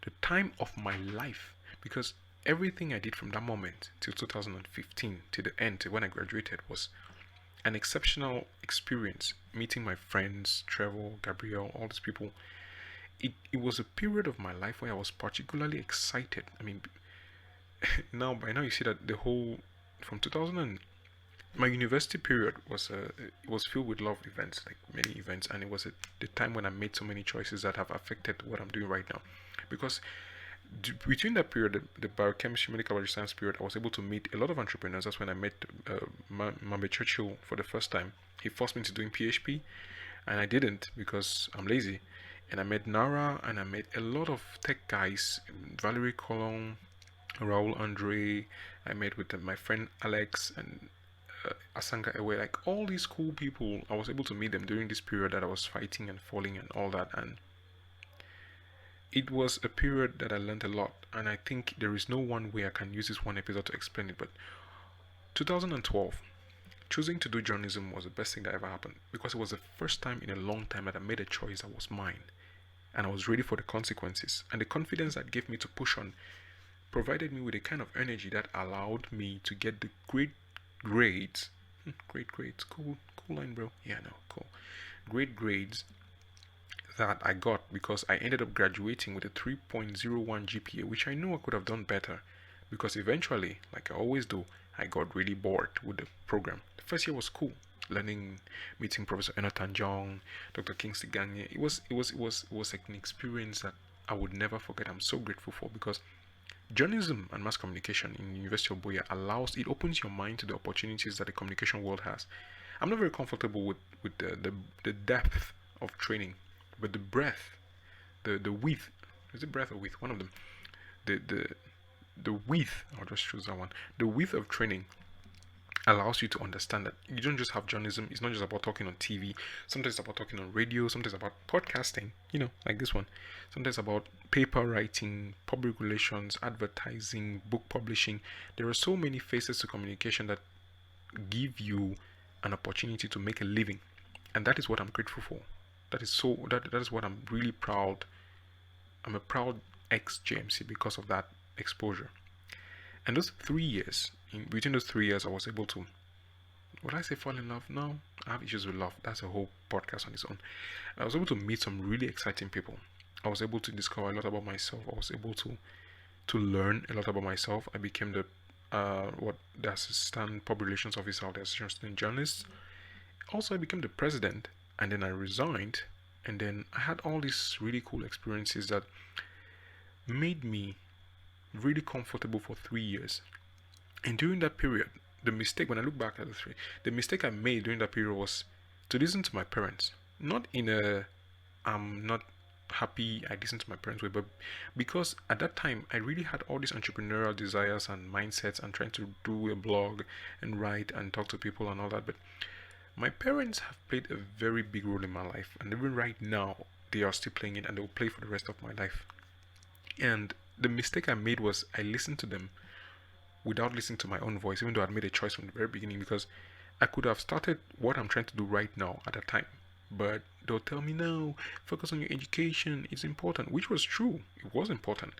the time of my life because everything I did from that moment till 2015, to the end, to when I graduated, was an exceptional experience. Meeting my friends, Trevor, Gabriel, all these people. It was a period of my life where I was particularly excited. I mean, by now you see that the whole, from 2000 my university period was it was filled with a lot of events, like many events, and it was the time when I made so many choices that have affected what I'm doing right now. Because between that period, the biochemistry, medical biology science period, I was able to meet a lot of entrepreneurs. That's when I met Mambe Churchill for the first time. He forced me into doing PHP, and I didn't because I'm lazy. And I met Nara, and I met a lot of tech guys, Valerie Colon, Raul Andre. I met with my friend Alex and Asanka Ewe, like all these cool people. I was able to meet them during this period that I was fighting and falling and all that, and it was a period that I learned a lot. And I think there is no one way I can use this one episode to explain it, but 2012, choosing to do journalism was the best thing that ever happened because it was the first time in a long time that I made a choice that was mine, and I was ready for the consequences. And the confidence that gave me to push on provided me with a kind of energy that allowed me to get the great grades. Great grades. Cool line, bro. Yeah, no, cool. Great grades that I got because I ended up graduating with a 3.01 GPA, which I know I could have done better because eventually, like I always do, I got really bored with the program. The first year was cool. Learning, meeting Professor Eno Tanjong, Dr. Kingsley Gagne. It was like an experience that I would never forget. I'm so grateful for because journalism and mass communication in University of Boya it opens your mind to the opportunities that the communication world has. I'm not very comfortable with the depth of training, but the breadth, the width, is it breadth or width? One of them. The width, I'll just choose that one. The width of training allows you to understand that you don't just have journalism. It's not just about talking on TV. Sometimes it's about talking on radio. Sometimes about podcasting, like this one. Sometimes about paper writing, public relations, advertising, book publishing. There are so many faces to communication that give you an opportunity to make a living, and that is what I'm grateful for. That is what I'm really proud. I'm a proud ex-JMC because of that exposure. And those 3 years, between those 3 years, I was able to, would I say fall in love? No, I have issues with love. That's a whole podcast on its own. I was able to meet some really exciting people. I was able to discover a lot about myself. I was able to learn a lot about myself. I became the assistant public relations officer of the Association of Student Journalists. Also, I became the president, and then I resigned, and then I had all these really cool experiences that made me really comfortable for 3 years. And during that period, the mistake, when I look back at the mistake I made during that period was to listen to my parents. Not in a I'm not happy I listened to my parents way, but because at that time I really had all these entrepreneurial desires and mindsets and trying to do a blog and write and talk to people and all that. But my parents have played a very big role in my life, and even right now they are still playing it, and they will play for the rest of my life. And the mistake I made was I listened to them without listening to my own voice, even though I'd made a choice from the very beginning, because I could have started what I'm trying to do right now at that time. But they'll tell me, no, focus on your education, it's important, which was true, it was important.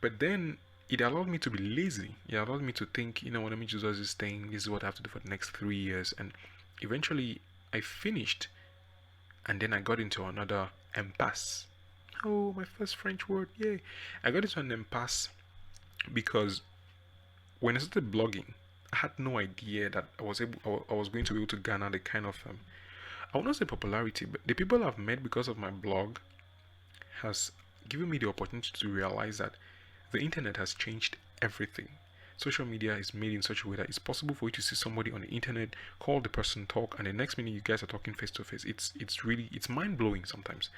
But then it allowed me to be lazy. It allowed me to think, let me just do this thing, this is what I have to do for the next 3 years. And eventually I finished, and then I got into another impasse. Oh, my first French word, yay. I got into an impasse because when I started blogging, I had no idea that I was going to be able to garner the kind of I will not say popularity, but the people I've met because of my blog has given me the opportunity to realize that the internet has changed everything. Social media is made in such a way that it's possible for you to see somebody on the internet, call the person, talk, and the next minute you guys are talking face to face. It's mind blowing sometimes.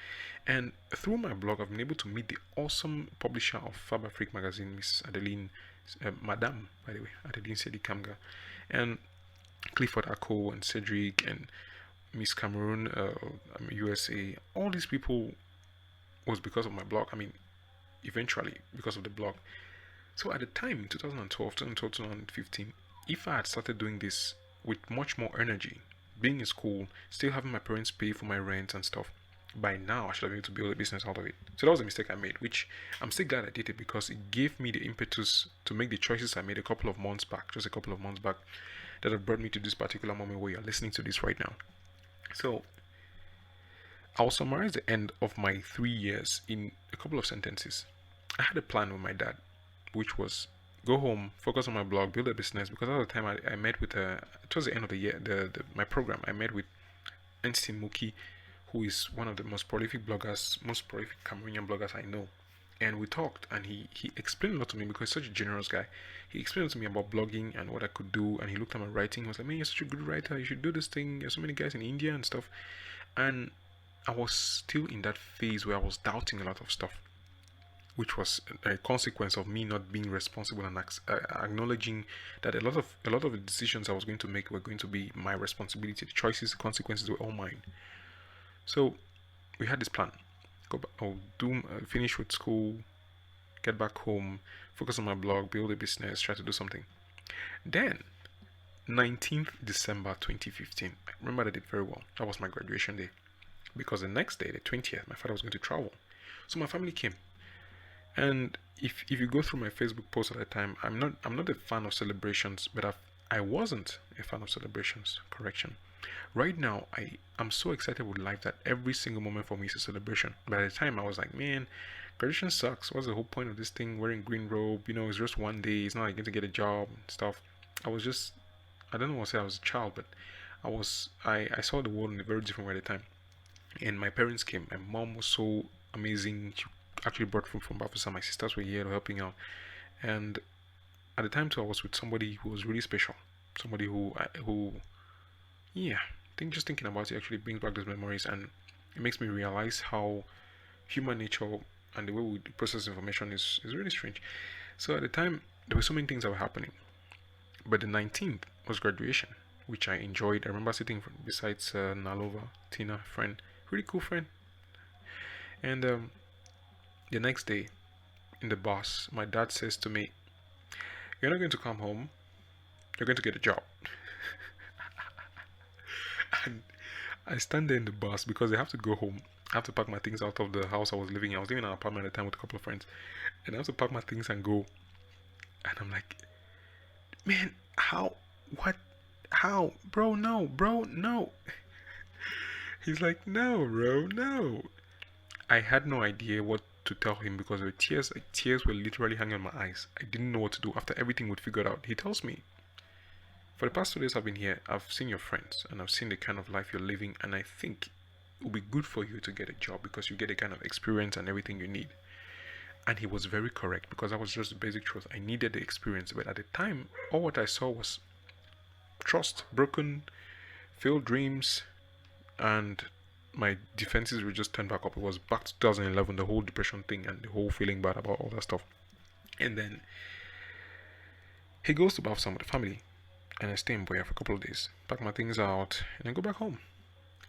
And through my blog, I've been able to meet the awesome publisher of Fab Afrique magazine, Miss Adeline, Madame, by the way, Adeline Sedi Kamga, and Clifford Ako and Cedric and Miss Cameroon, USA. All these people was because of my blog. I mean, eventually because of the blog. So at the time in 2012, 2015, if I had started doing this with much more energy, being in school, still having my parents pay for my rent and stuff, by now I should have been able to build a business out of it. So that was a mistake I made, which I'm still glad I did it because it gave me the impetus to make the choices I made a couple of months back, just a couple of months back, that have brought me to this particular moment where you're listening to this right now. So I'll summarize the end of my 3 years in a couple of sentences. I had a plan with my dad, which was go home, focus on my blog, build a business. Because at the time I met with towards the end of the year, my program, I met with Ensi Muki, who is one of the most prolific Cameroonian bloggers I know. And we talked, and he explained a lot to me because he's such a generous guy. He explained to me about blogging and what I could do, and he looked at my writing. He was like, man, you're such a good writer, you should do this thing. There's so many guys in India and stuff. And I was still in that phase where I was doubting a lot of stuff, which was a consequence of me not being responsible and acknowledging that a lot of the decisions I was going to make were going to be my responsibility. The choices, the consequences were all mine. So we had this plan. Finish with school, get back home, focus on my blog, build a business, try to do something. Then 19th December 2015, I remember that date very well. That was my graduation day. Because the next day, the 20th, my father was going to travel. So my family came. And if you go through my Facebook post at the time, I'm not a fan of celebrations, but I wasn't a fan of celebrations. Correction. Right now, I'm so excited with life that every single moment for me is a celebration. But at the time, I was like, man, graduation sucks. What's the whole point of this thing? Wearing green robe, it's just one day. It's not like going to get a job and stuff. I don't know what to say. I was a child, but I saw the world in a very different way at the time. And my parents came. My mom was so amazing. She actually brought food from Bafisa. My sisters were here helping out. And at the time too, I was with somebody who was really special. Somebody who yeah, just thinking about it actually brings back those memories, and it makes me realize how human nature and the way we process information is really strange. So at the time, there were so many things that were happening. But the 19th was graduation, which I enjoyed. I remember sitting beside Nalova, Tina, friend, really cool friend. And the next day, in the bus, my dad says to me, "You're not going to come home. You're going to get a job." And I stand there in the bus because I have to go home. I have to pack my things out of the house I was living in. I was living in an apartment at the time with a couple of friends. And I have to pack my things and go. And I'm like, man, how? What? How? Bro, no. He's like, no, bro, no. I had no idea what to tell him because the tears were literally hanging on my eyes. I didn't know what to do. After everything we'd figured out, he tells me, for the past 2 days I've been here, I've seen your friends and I've seen the kind of life you're living, and I think it would be good for you to get a job because you get the kind of experience and everything you need. And he was very correct because that was just the basic truth. I needed the experience, but at the time, all what I saw was trust broken, failed dreams, and my defenses were just turned back up. It was back to 2011, the whole depression thing and the whole feeling bad about all that stuff. And then he goes to Bafsa with the family, and I stay in Boya for a couple of days, pack my things out, and then go back home.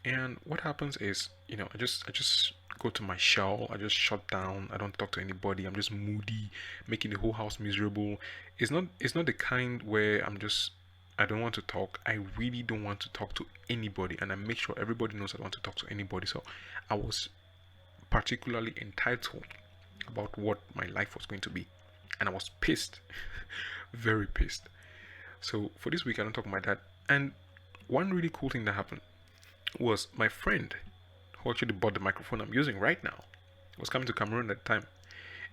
And what happens is, I just go to my shell. I just shut down. I don't talk to anybody. I'm just moody, making the whole house miserable. It's not the kind where I'm just I don't want to talk. I really don't want to talk to anybody, and I make sure everybody knows I don't want to talk to anybody. So I was particularly entitled about what my life was going to be, and I was pissed, very pissed. So for this week, I don't talk to my dad. And one really cool thing that happened was my friend, who actually bought the microphone I'm using right now, was coming to Cameroon at the time,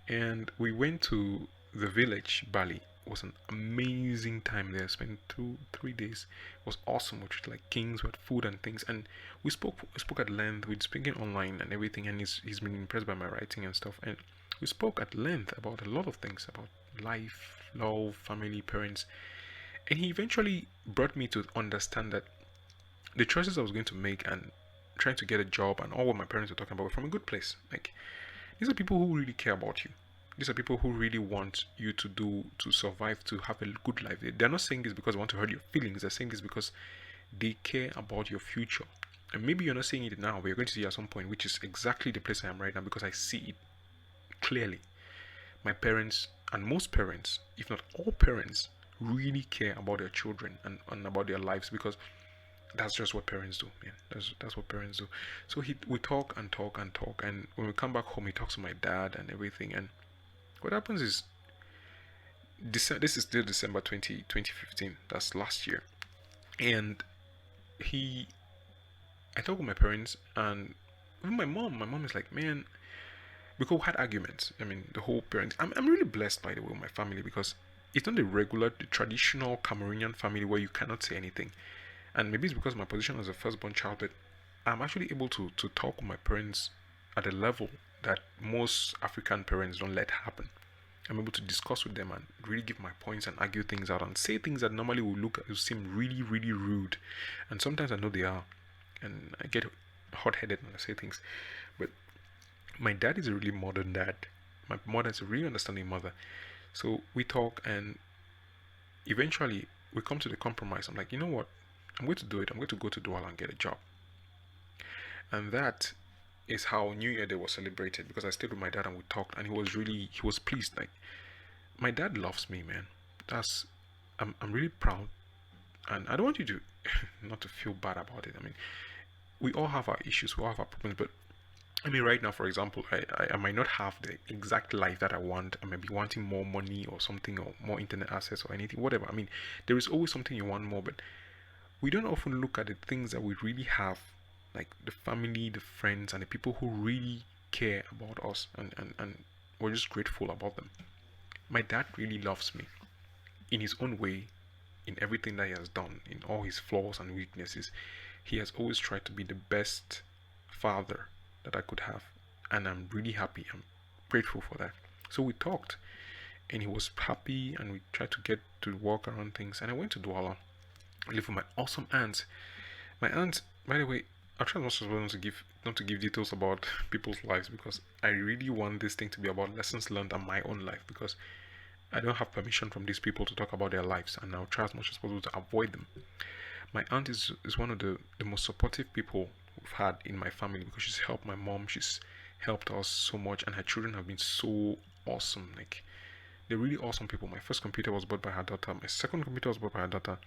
and we went to the village Bali. It was an amazing time there. Spent 2 3 days. It was awesome. We treated like kings. We had food and things, and we spoke at length. We'd speaking online and everything, and he's been impressed by my writing and stuff. And we spoke at length about a lot of things, about life, love, family, parents, and he eventually brought me to understand that the choices I was going to make and trying to get a job and all what my parents were talking about were from a good place. Like, these are people who really care about you. These are people who really want you to survive, to have a good life. They're not saying this because they want to hurt your feelings. They're saying this because they care about your future. And maybe you're not seeing it now, but you're going to see it at some point, which is exactly the place I am right now, because I see it clearly. My parents, and most parents, if not all parents, really care about their children and about their lives, because that's just what parents do, man. That's what parents do. So we talk and talk and talk, and when we come back home, he talks to my dad and everything. And what happens is, this is still December 2015. That's last year. And I talk with my parents, and even my mom. My mom is like, man, because we had arguments. I mean, the whole parents. I'm really blessed, by the way, with my family, because it's not the traditional Cameroonian family where you cannot say anything. And maybe it's because of my position as a firstborn child, but I'm actually able to talk with my parents at a level that most African parents don't let happen. I'm able to discuss with them and really give my points and argue things out and say things that normally will seem really, really rude. And sometimes I know they are. And I get hot-headed when I say things. But my dad is a really modern dad. My mother is a really understanding mother. So we talk, and eventually we come to the compromise. I'm like, you know what? I'm going to do it. I'm going to go to Douala and get a job. And that is how New Year Day was celebrated, because I stayed with my dad and we talked, and he was pleased. Like, my dad loves me, man. I'm really proud, and I don't want you to not to feel bad about it. I mean, we all have our issues, we all have our problems, but I mean, right now, for example, I might not have the exact life that I want. I might be wanting more money or something, or more internet access or anything, whatever. I mean, there is always something you want more, but we don't often look at the things that we really have, like the family, the friends, and the people who really care about us, and we're just grateful about them. My dad really loves me in his own way, in everything that he has done, in all his flaws and weaknesses. He has always tried to be the best father that I could have, and I'm really happy. I'm grateful for that. So we talked, and he was happy, and we tried to get to work around things. And I went to Douala. I live with my awesome aunt. My aunt, by the way, I try not to give details about people's lives, because I really want this thing to be about lessons learned and my own life, because I don't have permission from these people to talk about their lives, and I'll try as much as possible to avoid them. My aunt is one of the most supportive people we've had in my family, because she's helped my mom, she's helped us so much, and her children have been so awesome. Like, they're really awesome people. My first computer was bought by her daughter. My second computer was bought by her daughter.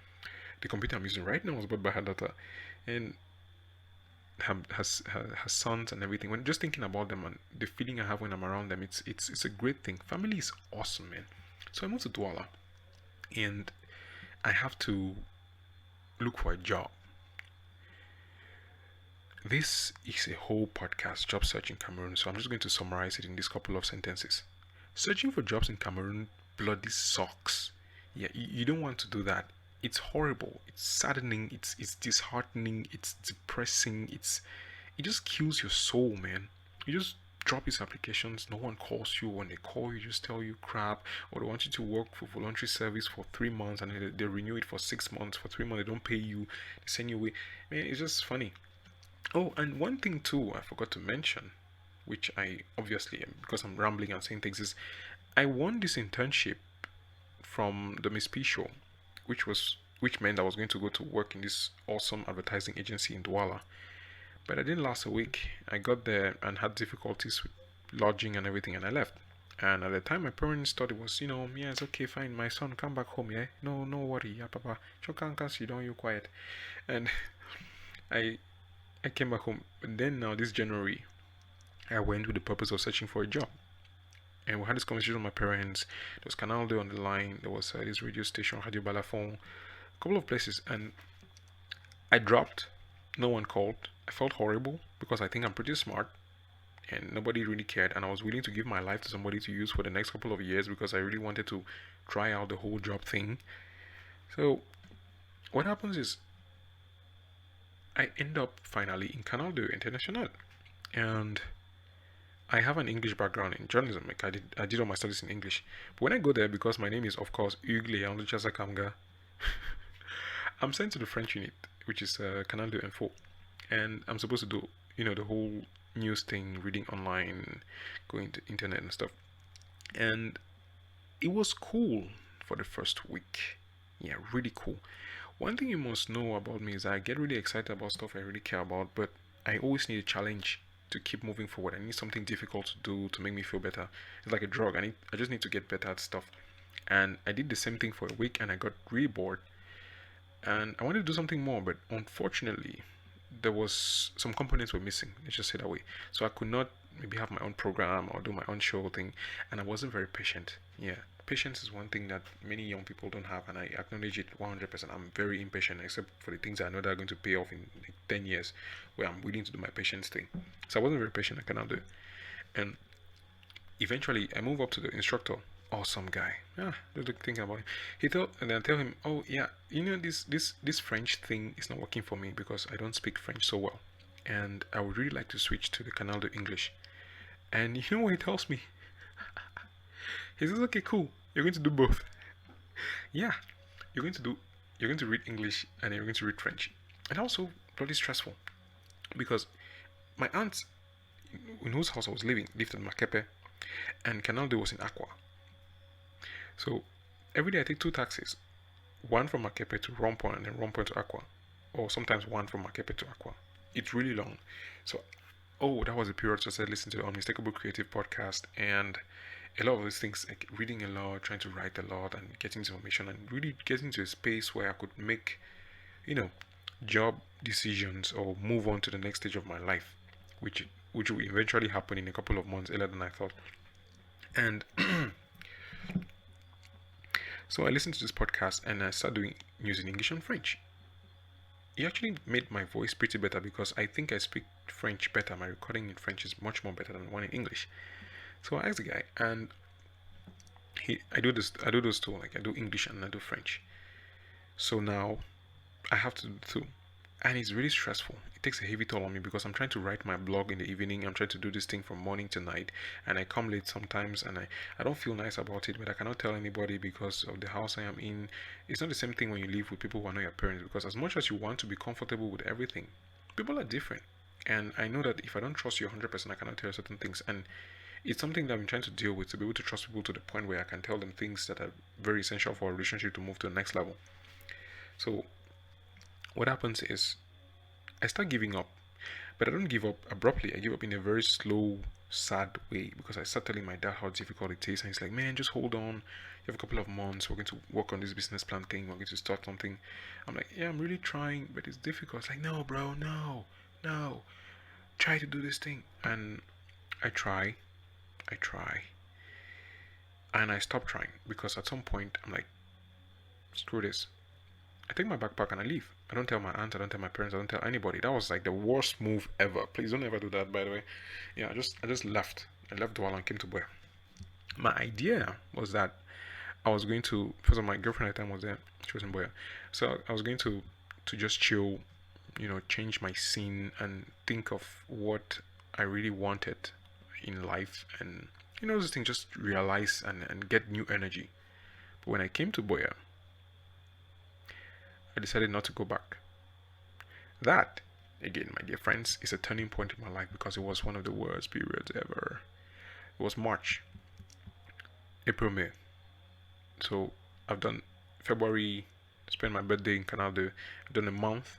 The computer I'm using right now was bought by her daughter. And her sons and everything. When just thinking about them and the feeling I have when I'm around them, it's a great thing. Family is awesome, man. So I moved to Douala, and I have to look for a job. This is a whole podcast, job search in Cameroon, so I'm just going to summarize it in this couple of sentences. Searching for jobs in Cameroon bloody sucks. Yeah, you don't want to do that. It's horrible, it's saddening, it's disheartening, it's depressing, it just kills your soul, man. You just drop these applications, no one calls you. When they call you, just tell you crap, or they want you to work for voluntary service for 3 months, and they renew it for 6 months. For 3 months they don't pay you, they send you away. Man, it's just funny. Oh, and one thing too I forgot to mention, which I obviously, because I'm rambling and saying things, is I won this internship from the Miss P show, which meant I was going to go to work in this awesome advertising agency in Douala. But I didn't last a week. I got there and had difficulties with lodging and everything, and I left. And at the time, my parents thought it was, yeah, it's okay, fine. My son, come back home, yeah. No, no worry, yeah, papa. Chokanka, sit down, you quiet. And I, I came back home. And then now this January, I went with the purpose of searching for a job. And we had this conversation with my parents. There was Canal D on the line. There was this radio station, Radio Balafon, a couple of places, and I dropped. No one called. I felt horrible because I think I'm pretty smart, and nobody really cared. And I was willing to give my life to somebody to use for the next couple of years because I really wanted to try out the whole job thing. So what happens is I end up finally in Canal D International, and I have an English background in journalism. Like I did all my studies in English. But when I go there, because my name is of course Ugle Chasa Kamga, I'm sent to the French unit, which is Canal de Info, and I'm supposed to do the whole news thing, reading online, going to internet and stuff. And it was cool for the first week. Yeah, really cool. One thing you must know about me is I get really excited about stuff I really care about, but I always need a challenge to keep moving forward. I need something difficult to do to make me feel better. It's like a drug. I just need to get better at stuff. And I did the same thing for a week and I got really bored. And I wanted to do something more, but unfortunately there was some components were missing. Let's just say that way. So I could not maybe have my own program or do my own show thing, and I wasn't very patient. Yeah, patience is one thing that many young people don't have, and I acknowledge it 100%. I'm very impatient, except for the things I know that are going to pay off in like 10 years, where I'm willing to do my patience thing. So I wasn't very patient. I cannot do it, and eventually I moved up to the instructor. Awesome guy. Yeah, just thinking about him. He thought, and then I tell him, oh yeah, this French thing is not working for me because I don't speak French so well, and I would really like to switch to the Canal de English. And you know what he tells me? He says, okay, cool. You're going to do both. Yeah, you're going to read English and you're going to read French, and also bloody stressful because my aunt, in whose house I was living, lived in Makepe, and Canal de was in Aqua. So every day I take two taxis, one from Makepe to Rompoint and then Rompoint to Aqua, or sometimes one from Makepe to Aqua. It's really long. So, that was a period. So I said, listen to the Unmistakable Creative podcast, and a lot of these things, like reading a lot, trying to write a lot, and getting information, and really getting to a space where I could make, job decisions or move on to the next stage of my life, which will eventually happen in a couple of months earlier than I thought. And so I listened to this podcast and I started doing news in English and French. It actually made my voice pretty better because I think I speak French better. My recording in French is much more better than the one in English. So I asked the guy, and I do those two, like I do English and I do French. So now I have to do two. And it's really stressful. It takes a heavy toll on me because I'm trying to write my blog in the evening. I'm trying to do this thing from morning to night, and I come late sometimes, and I don't feel nice about it, but I cannot tell anybody because of the house I am in. It's not the same thing when you live with people who are not your parents, because as much as you want to be comfortable with everything, people are different. And I know that if I don't trust you 100%, I cannot tell you certain things. And it's something that I'm trying to deal with, to be able to trust people to the point where I can tell them things that are very essential for a relationship to move to the next level. So what happens is I start giving up, but I don't give up abruptly. I give up in a very slow, sad way because I start telling my dad how difficult it is, and he's like, man, just hold on. You have a couple of months. We're going to work on this business plan thing. We're going to start something. I'm like, yeah, I'm really trying, but it's difficult. It's like, no, bro, no. Try to do this thing. And I try, and I stop trying because at some point I'm like, screw this. I take my backpack and I leave. I don't tell my aunt, I don't tell my parents, I don't tell anybody. That was like the worst move ever. Please don't ever do that, by the way. Yeah, I just left. I left Douala and came to Boya. My idea was that I was going to, first of all, my girlfriend at the time was there. She was in Boya. So I was going to just chill, change my scene and think of what I really wanted in life, and those things, just realize and get new energy. But when I came to Boya, I decided not to go back. That, again, my dear friends, is a turning point in my life because it was one of the worst periods ever. It was March, April, May. So I've done February, spent my birthday in Canada. I've done a month.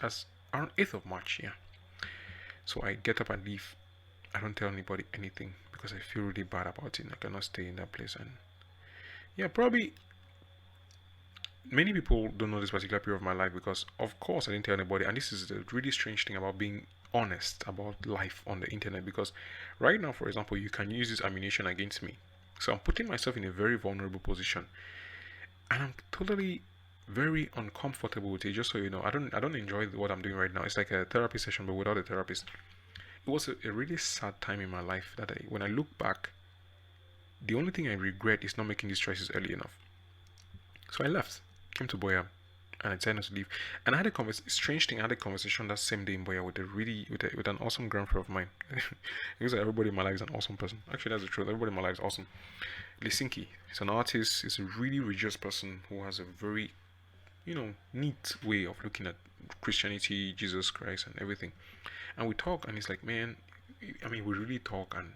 That's around 8th of March, yeah. So I get up and leave. I don't tell anybody anything because I feel really bad about it. I cannot stay in that place. And yeah, probably many people don't know this particular period of my life because, of course, I didn't tell anybody. And this is the really strange thing about being honest about life on the internet, because right now, for example, you can use this ammunition against me. So I'm putting myself in a very vulnerable position, and I'm totally very uncomfortable with it. Just so you know, I don't enjoy what I'm doing right now. It's like a therapy session, but without a therapist. It was a really sad time in my life that when I look back, the only thing I regret is not making these choices early enough. So I left, came to Boya, and I decided to leave. And I had a strange thing. I had a conversation that same day in Boya with with an awesome grandfather of mine. Because everybody in my life is an awesome person. Actually, that's the truth. Everybody in my life is awesome. Lisinki, he's an artist. He's a really religious person who has a very, neat way of looking at Christianity, Jesus Christ, and everything. And we talk, and he's like, man, I mean, we really talk, and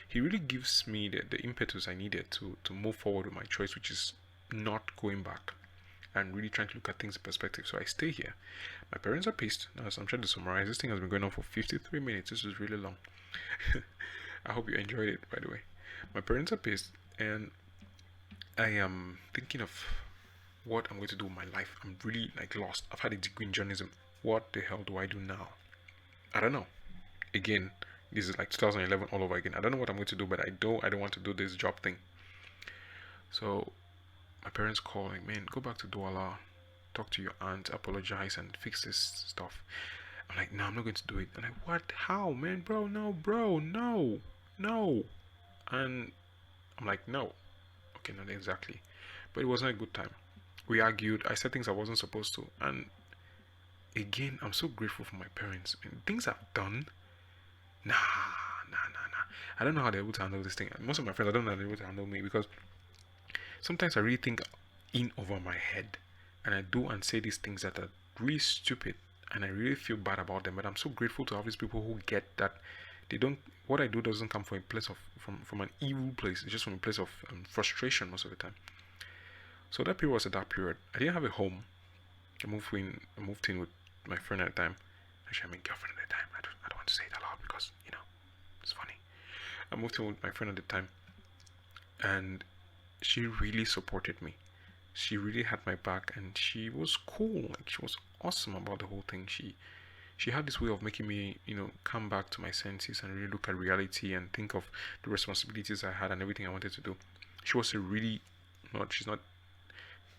he really gives me the impetus I needed to move forward with my choice, which is not going back and really trying to look at things in perspective. So I stay here. My parents are pissed. As I'm trying to summarize, this thing has been going on for 53 minutes. This is really long. I hope you enjoyed it, by the way. My parents are pissed, and I am thinking of what I'm going to do with my life. I'm really lost. I've had a degree in journalism. What the hell do I do now? I don't know. Again, this is like 2011 all over again. I don't know what I'm going to do, but I don't want to do this job thing. So my parents call like, man, go back to Douala, talk to your aunt, apologize, and fix this stuff. I'm like, no, I'm not going to do it. And like, what? How, man? Bro, no. And I'm like, no. Okay, not exactly. But it wasn't a good time. We argued. I said things I wasn't supposed to. And again, I'm so grateful for my parents. I mean, things I've done, nah. I don't know how they're able to handle this thing. Most of my friends, I don't know how they're able to handle me, because sometimes I really think in over my head, and I do and say these things that are really stupid, and I really feel bad about them. But I'm so grateful to have these people who get that they don't. What I do doesn't come from a place of from an evil place. It's just from a place of frustration most of the time. So that period was a dark period. I didn't have a home. I moved in with my friend at the time. Actually, I mean girlfriend at the time. I don't want to say it a lot because it's funny. I moved in with my friend at the time, and she really supported me. She really had my back, and she was cool. She was awesome about the whole thing. She had this way of making me, come back to my senses and really look at reality and think of the responsibilities I had and everything I wanted to do. She was a really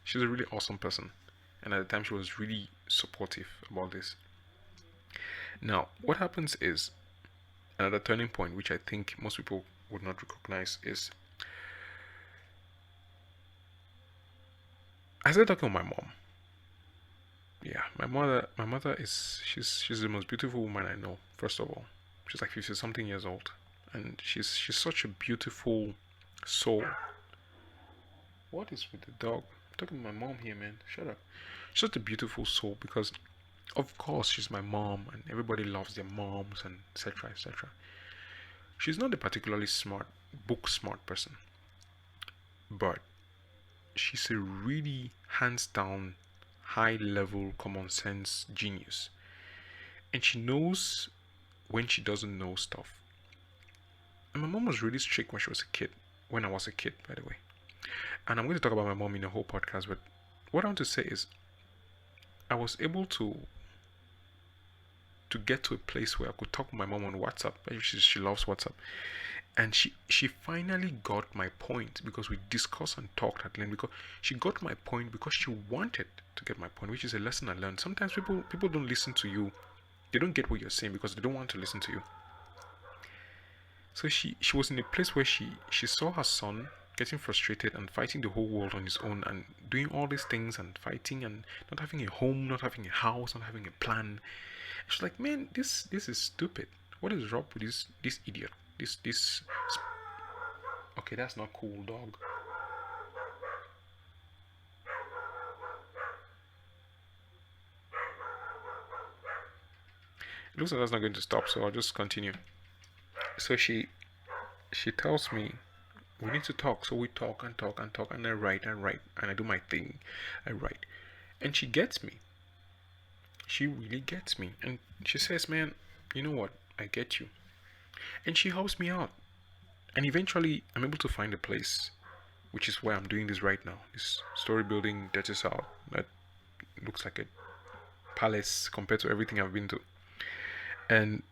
she's a really awesome person, and at the time she was really supportive about this. Now, what happens is another turning point, which I think most people would not recognize, is I started talking with my mom. Yeah, my mother is she's the most beautiful woman I know. First of all, she's like 50 something years old, and she's such a beautiful soul. What is with the dog? I'm talking to my mom here, man. Shut up. She's such a beautiful soul because, of course, she's my mom, and everybody loves their moms, and etc. etc. She's not a particularly smart, book smart person, but she's a really hands down, high level common sense genius. And she knows when she doesn't know stuff. And my mom was really strict when she was a kid. When I was a kid, by the way. And I'm going to talk about my mom in a whole podcast, but what I want to say is I was able to get to a place where I could talk to my mom on WhatsApp. She loves WhatsApp. And she finally got my point, because we discussed and talked at length, because she got my point because she wanted to get my point, which is a lesson I learned. Sometimes people don't listen to you. They don't get what you're saying because they don't want to listen to you. So she was in a place where she saw her son getting frustrated and fighting the whole world on his own and doing all these things and fighting and not having a home, not having a house, not having a plan. She's like, man, this is stupid. What is wrong with this idiot? This okay, that's not cool, dog. It looks like that's not going to stop, so I'll just continue. So she tells me we need to talk. So we talk and talk and talk, and I write and I do my thing. I write. And she gets me. She really gets me. And she says, man, you know what? I get you. And she helps me out. And eventually, I'm able to find a place, which is where I'm doing this right now. This story building data out that looks like a palace compared to everything I've been to. And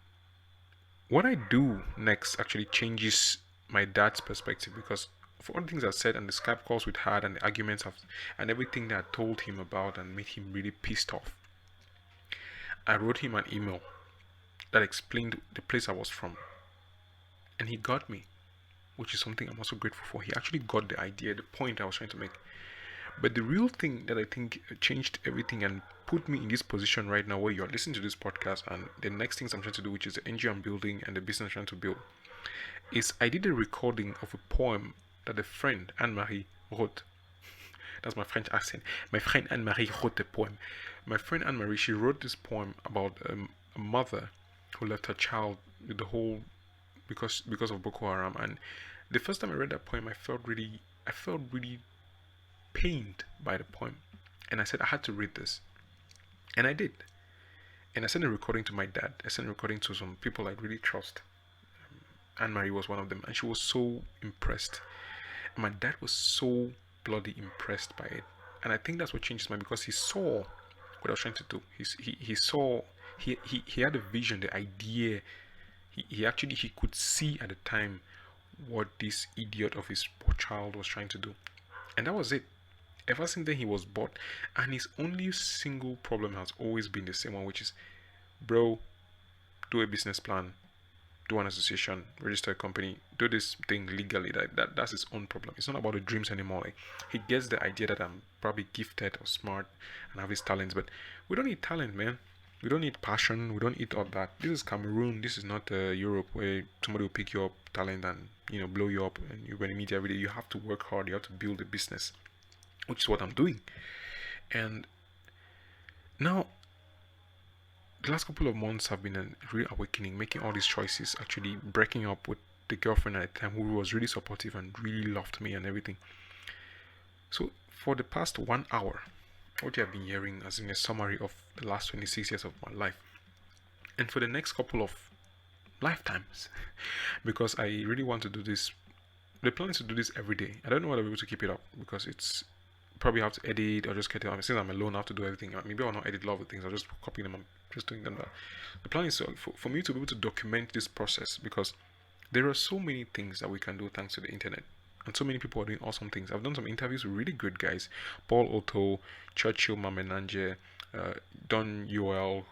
what I do next actually changes my dad's perspective, because for all the things I said and the Skype calls we'd had and the arguments and everything that I told him about and made him really pissed off, I wrote him an email that explained the place I was from. And he got me, which is something I'm also grateful for. He actually got the idea, the point I was trying to make. But the real thing that I think changed everything and put me in this position right now where you're listening to this podcast and the next things I'm trying to do, which is the NGO I'm building and the business I'm trying to build, is I did a recording of a poem that a friend, Anne-Marie, wrote. That's my French accent. My friend Anne-Marie wrote a poem. My friend Anne-Marie, she wrote this poem about a mother who left her child with the whole because of Boko Haram. And the first time I read that poem, I felt really pained by the poem, and I said I had to read this, and I did. And I sent a recording to my dad. I sent a recording to some people I really trust. Anne-Marie was one of them, and she was so impressed. And my dad was so bloody impressed by it, and I think that's what changed my mind, because he saw what I was trying to do. He saw, he had a vision, the idea. He could see at the time what this idiot of his poor child was trying to do, and that was it. Ever since then, he was bought, and his only single problem has always been the same one, which is, bro, do a business plan, do an association, register a company, do this thing legally. That's his own problem. It's not about the dreams anymore. Like, he gets the idea that I'm probably gifted or smart and have his talents, but we don't need talent, man. We don't need passion. We don't need all that. This is Cameroon. This is not Europe, where somebody will pick you up talent and blow you up and you're going to meet every day. You have to work hard. You have to build a business, which is what I'm doing. And now, the last couple of months have been a real awakening, making all these choices, actually breaking up with the girlfriend at the time who was really supportive and really loved me and everything. So for the past 1 hour, what you have been hearing has been a summary of the last 26 years of my life. And for the next couple of lifetimes, because I really want to do this, the plan is to do this every day. I don't know whether I'll be able to keep it up, because it's probably have to edit or just get it on. Since I'm alone, I have to do everything. Maybe I'll not edit a lot of things. I'll just copy them and just doing them. But the plan is for me to be able to document this process, because there are so many things that we can do thanks to the internet. And so many people are doing awesome things. I've done some interviews with really good guys. Paul Otto, Churchill Mamenanje, Don Yoel,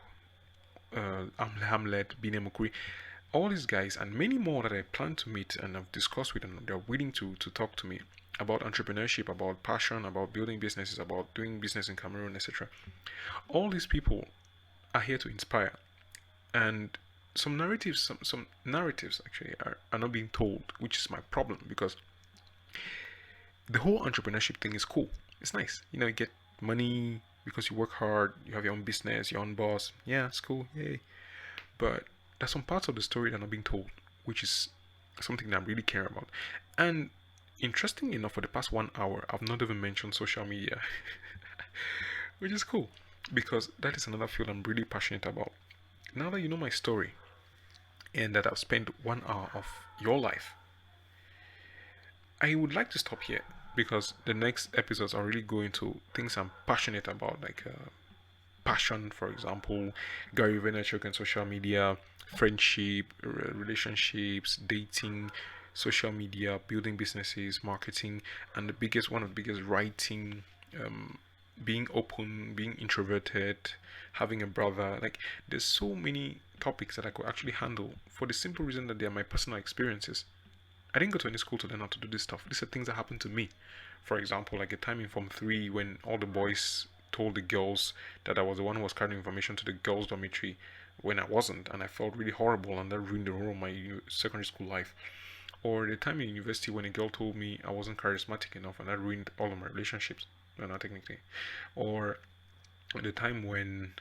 Hamlet, Bine Mukuri. All these guys and many more that I plan to meet and I've discussed with, and they're willing to talk to me about entrepreneurship, about passion, about building businesses, about doing business in Cameroon, etc. All these people are here to inspire. And some narratives actually are not being told, which is my problem, because the whole entrepreneurship thing is cool. It's nice. You get money because you work hard, you have your own business, your own boss. Yeah, it's cool. Yay. But there's some parts of the story that are not being told, which is something that I really care about. And interesting enough, for the past 1 hour, I've not even mentioned social media, which is cool, because that is another field I'm really passionate about. Now that you know my story, and that I've spent 1 hour of your life, I would like to stop here, because the next episodes are really going to things I'm passionate about, like passion, for example, Gary Vaynerchuk and social media, friendship, relationships, dating, social media, building businesses, marketing, and one of the biggest, writing, being open, being introverted, having a brother. Like, there's so many topics that I could actually handle, for the simple reason that they are my personal experiences. I didn't go to any school to learn how to do this stuff. These are things that happened to me. For example, like a time in Form 3 when all the boys told the girls that I was the one who was carrying information to the girls' dormitory when I wasn't, and I felt really horrible, and that ruined the whole of my secondary school life. Or the time in university when a girl told me I wasn't charismatic enough, and that ruined all of my relationships. No, not technically. Or the time when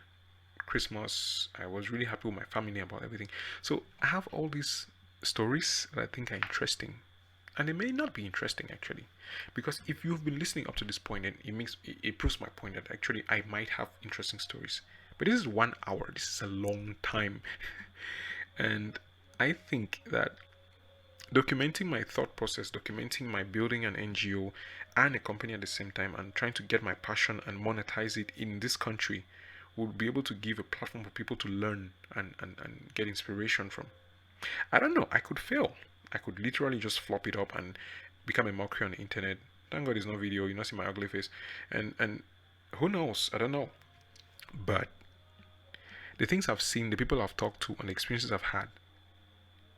Christmas, I was really happy with my family about everything. So I have all these stories that I think are interesting, and they may not be interesting actually, because if you've been listening up to this point, then it proves my point that actually I might have interesting stories. But this is 1 hour. This is a long time, and I think that documenting my thought process, documenting my building an NGO and a company at the same time, and trying to get my passion and monetize it in this country would be able to give a platform for people to learn and get inspiration from. I don't know, I could fail. I could literally just flop it up and become a mockery on the internet. Thank God there's no video, you not see my ugly face. And who knows? I don't know. But the things I've seen, the people I've talked to, and the experiences I've had,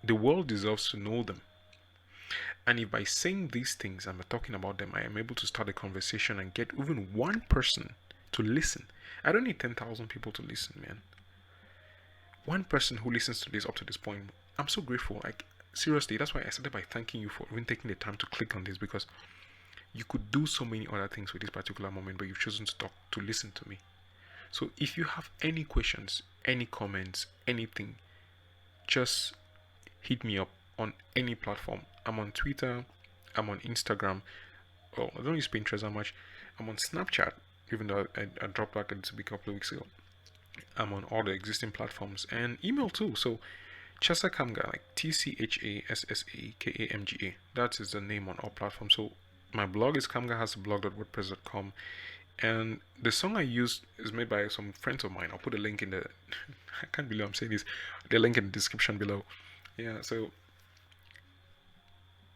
the world deserves to know them. And if by saying these things and by talking about them, I am able to start a conversation and get even one person to listen. I don't need 10,000 people to listen, man. One person who listens to this up to this point, I'm so grateful. Like, seriously, that's why I started by thanking you for even taking the time to click on this, because you could do so many other things with this particular moment, but you've chosen to talk, to listen to me. So if you have any questions, any comments, anything, just hit me up on any platform. I'm on Twitter, I'm on Instagram. Oh, I don't use Pinterest that much. I'm on Snapchat, even though I dropped back a couple of weeks ago. I'm on all the existing platforms, and email too. So Chassa Kamga, like TCHASSAKAMGA. That is the name on all platforms. So my blog is kamgahasblog.wordpress.com, and the song I used is made by some friends of mine. I'll put a link in the I can't believe I'm saying this. The link in the description below. Yeah, so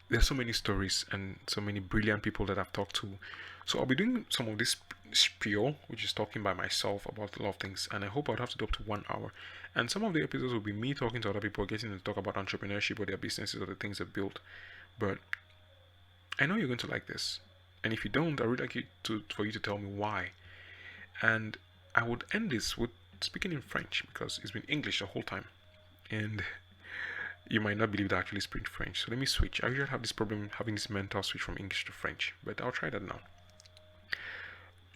there's so many stories and so many brilliant people that I've talked to. So I'll be doing some of this spiel, which is talking by myself about a lot of things, and I hope I'll have to do up to 1 hour. And some of the episodes will be me talking to other people, getting to talk about entrepreneurship or their businesses or the things they built. But I know you're going to like this, and if you don't, I would like for you to tell me why. And I would end this with speaking in French, because it's been English the whole time, and you might not believe that I actually speak French. So let me switch. I usually have this problem having this mental switch from English to French, but I'll try that now.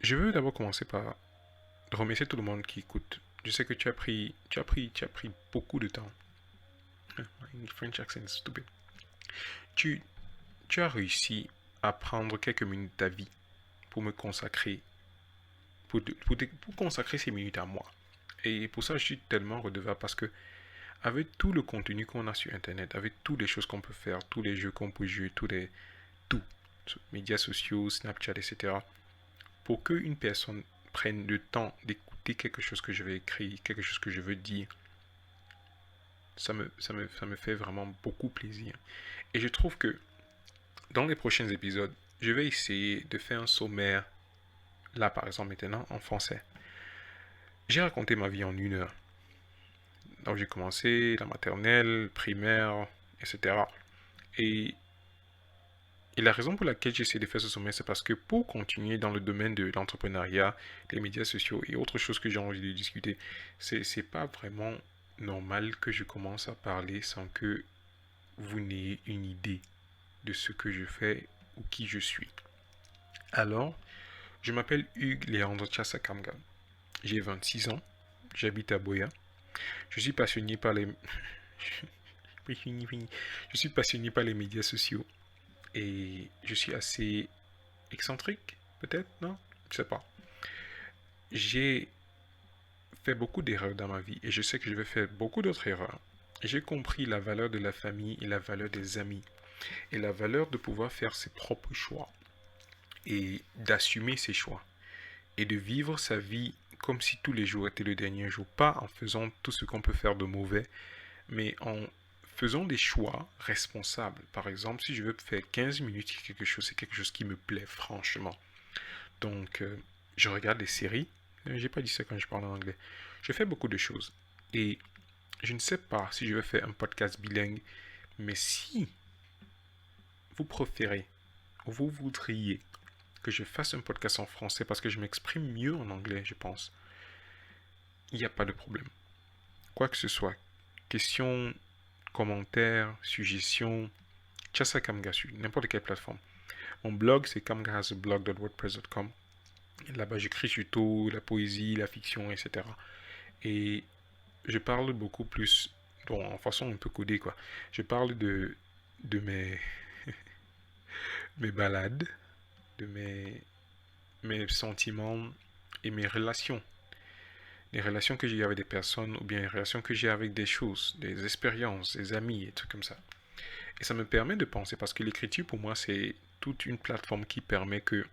Je veux d'abord commencer par remercier tout le monde qui écoute. Je sais que tu as pris beaucoup de temps. My French accent is stupid. Tu as réussi à prendre quelques minutes de ta vie pour me consacrer, pour consacrer ces minutes à moi. Et pour ça, je suis tellement redevable, parce que avec tout le contenu qu'on a sur Internet, avec toutes les choses qu'on peut faire, tous les jeux qu'on peut jouer, tout, médias sociaux, Snapchat, etc., pour qu'une personne prenne le temps d'écouter quelque chose que je vais écrire, quelque chose que je veux dire, ça me fait vraiment beaucoup plaisir. Et je trouve que dans les prochains épisodes, je vais essayer de faire un sommaire, là par exemple maintenant, en français. J'ai raconté ma vie en 1 heure. Donc j'ai commencé la maternelle, primaire, etc. Et la raison pour laquelle j'essaie de faire ce sommet, c'est parce que pour continuer dans le domaine de l'entrepreneuriat, les médias sociaux et autres choses que j'ai envie de discuter, c'est pas vraiment normal que je commence à parler sans que vous n'ayez une idée de ce que je fais ou qui je suis. Alors, je m'appelle Hugues Leandro Chassakamga. J'ai 26 ans. J'habite à Boya. Je suis passionné par les... je suis passionné par les médias sociaux. Et je suis assez excentrique, peut-être, non? Je sais pas. J'ai fait beaucoup d'erreurs dans ma vie et je sais que je vais faire beaucoup d'autres erreurs. J'ai compris la valeur de la famille et la valeur des amis et la valeur de pouvoir faire ses propres choix et d'assumer ses choix et de vivre sa vie comme si tous les jours étaient le dernier jour, pas en faisant tout ce qu'on peut faire de mauvais, mais en faisons des choix responsables. Par exemple, si je veux faire 15 minutes quelque chose, c'est quelque chose qui me plaît franchement. Donc, je regarde des séries. J'ai pas dit ça quand je parle en anglais. Je fais beaucoup de choses. Et je ne sais pas si je vais faire un podcast bilingue, mais si vous préférez, ou vous voudriez que je fasse un podcast en français parce que je m'exprime mieux en anglais, je pense, il n'y a pas de problème. Quoi que ce soit, question, commentaires, suggestions, Chassa Kamga sur n'importe quelle plateforme. Mon blog, c'est kamgahasblog.wordpress.com. Là-bas, j'écris sur tout, la poésie, la fiction, etc. Et je parle beaucoup plus, bon, en façon un peu codée, quoi. Je parle de mes, mes balades, de mes sentiments et mes relations. les relations que j'ai avec des personnes ou bien les relations que j'ai avec des choses, des expériences, des amis et trucs comme ça. Et ça me permet de penser parce que l'écriture pour moi c'est toute une plateforme qui permet que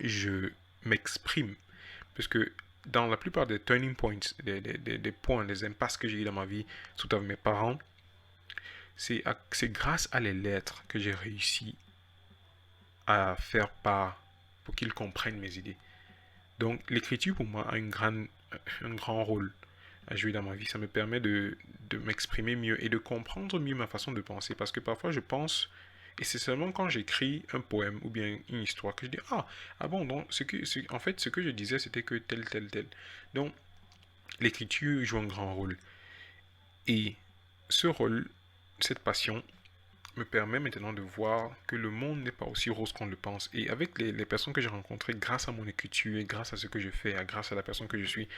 je m'exprime. Parce que dans la plupart des turning points, des points, des impasses que j'ai eu dans ma vie, surtout avec mes parents, c'est grâce à les lettres que j'ai réussi à faire part pour qu'ils comprennent mes idées. Donc l'écriture pour moi a un grand rôle à jouer dans ma vie. Ça me permet de m'exprimer mieux et de comprendre mieux ma façon de penser. Parce que parfois je pense, et c'est seulement quand j'écris un poème ou bien une histoire que je dis, ah bon, donc en fait ce que je disais c'était que tel, tel, tel. Donc l'écriture joue un grand rôle. Et ce rôle, cette passion, me permet maintenant de voir que le monde n'est pas aussi rose qu'on le pense. Et avec les personnes que j'ai rencontrées, grâce à mon écriture, et grâce à ce que je fais, grâce à la personne que je suis,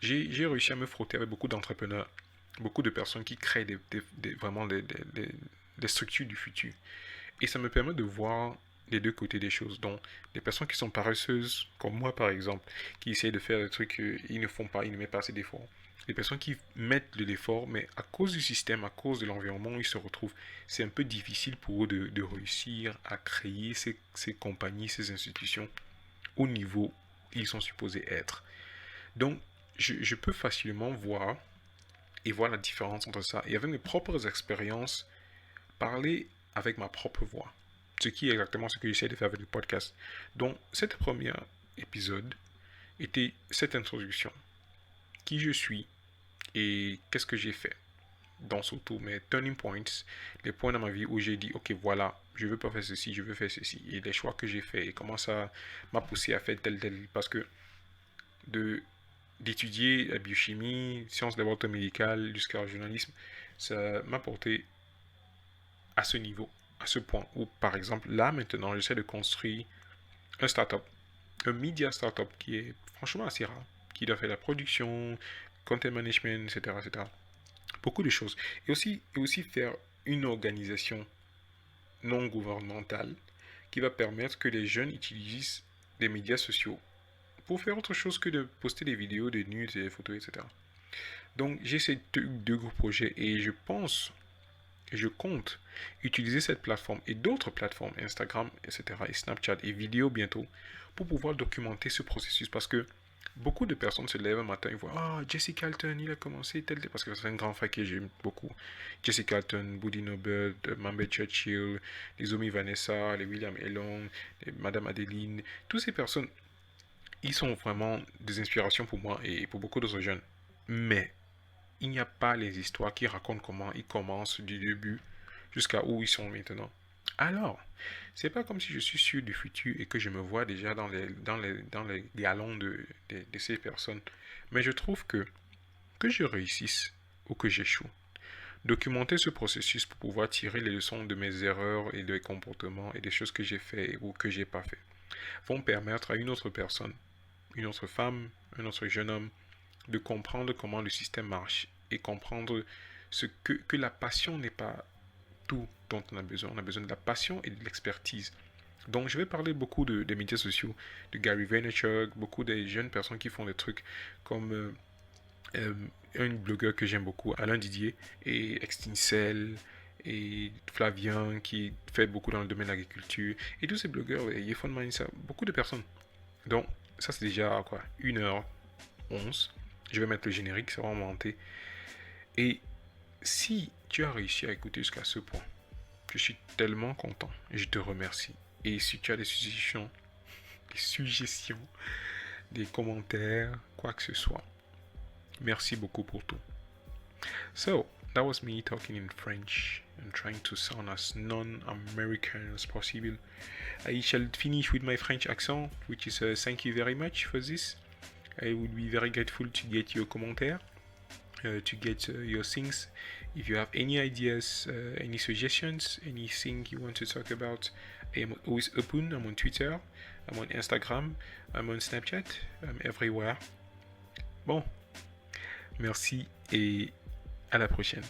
j'ai réussi à me frotter avec beaucoup d'entrepreneurs, beaucoup de personnes qui créent vraiment des structures du futur. Et ça me permet de voir les deux côtés des choses. Donc, les personnes qui sont paresseuses, comme moi par exemple, qui essayent de faire des trucs qu'ils ne font pas, ils ne mettent pas assez d'efforts. Les personnes qui mettent de l'effort, mais à cause du système, à cause de l'environnement où ils se retrouvent, c'est un peu difficile pour eux de réussir à créer ces compagnies, ces institutions au niveau où ils sont supposés être. Donc, je peux facilement voir et voir la différence entre ça. Et avec mes propres expériences, parler avec ma propre voix. Ce qui est exactement ce que j'essaie de faire avec le podcast. Donc, cet premier épisode était cette introduction. Qui je suis et qu'est-ce que j'ai fait. Dans surtout mes turning points, les points dans ma vie où j'ai dit, ok, voilà, je veux pas faire ceci, je veux faire ceci. Et les choix que j'ai fait et comment ça m'a poussé à faire tel. Parce que d'étudier la biochimie, sciences de laboratoire médical jusqu'à journalisme, ça m'a porté à ce niveau, à ce point où, par exemple, là maintenant, j'essaie de construire un startup, un media startup qui est franchement assez rare, qui doit faire la production, content management, etc., etc. Beaucoup de choses. Et aussi faire une organisation non gouvernementale qui va permettre que les jeunes utilisent les médias sociaux pour faire autre chose que de poster des vidéos, des nudes, des photos, etc. Donc j'ai ces deux gros projets et je pense, je compte utiliser cette plateforme et d'autres plateformes, Instagram, etc. et Snapchat et vidéo bientôt pour pouvoir documenter ce processus parce que beaucoup de personnes se lèvent un matin et voient Jesse Carlton, il a commencé tel parce que c'est un grand frère que j'aime beaucoup. Jesse Carlton, Buddy Norbert, Mambet Churchill, les Omi Vanessa, les William Elon, les Madame Adeline, toutes ces personnes, ils sont vraiment des inspirations pour moi et pour beaucoup d'autres jeunes. Mais il n'y a pas les histoires qui racontent comment ils commencent du début jusqu'à où ils sont maintenant. Alors, c'est pas comme si je suis sûr du futur et que je me vois déjà dans les galons de ces personnes. Mais je trouve que je réussisse ou que j'échoue, documenter ce processus pour pouvoir tirer les leçons de mes erreurs et des comportements et des choses que j'ai fait ou que j'ai pas fait, vont permettre à une autre personne, une autre femme, un autre jeune homme, de comprendre comment le système marche et comprendre que la passion n'est pas tout dont on a besoin. On a besoin de la passion et de l'expertise. Donc, je vais parler beaucoup des médias sociaux, de Gary Vaynerchuk, beaucoup des jeunes personnes qui font des trucs comme un blogueur que j'aime beaucoup, Alain Didier, et Extincel, et Flavien, qui fait beaucoup dans le domaine de l'agriculture, et tous ces blogueurs, et Yefon Manissa, beaucoup de personnes. Donc, ça c'est déjà quoi, 1h11. Je vais mettre le générique, ça va monter. Et si tu as réussi à écouter jusqu'à ce point, je suis tellement content et je te remercie. Et si tu as des suggestions, des commentaires, quoi que ce soit, merci beaucoup pour tout. So, that was me talking in French and trying to sound as non-American as possible. I shall finish with my French accent, which is thank you very much for this. I would be very grateful to get your commentaire, to get your things. If you have any ideas, any suggestions, anything you want to talk about, I'm always open. I'm on Twitter, I'm on Instagram, I'm on Snapchat, I'm everywhere. Bon, merci et à la prochaine.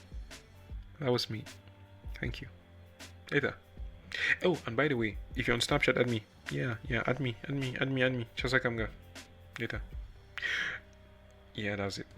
That was me. Thank you. Later. Oh, and by the way, if you're on Snapchat, add me. Yeah, add me. Chasakamga. Later. Yeah, that's it.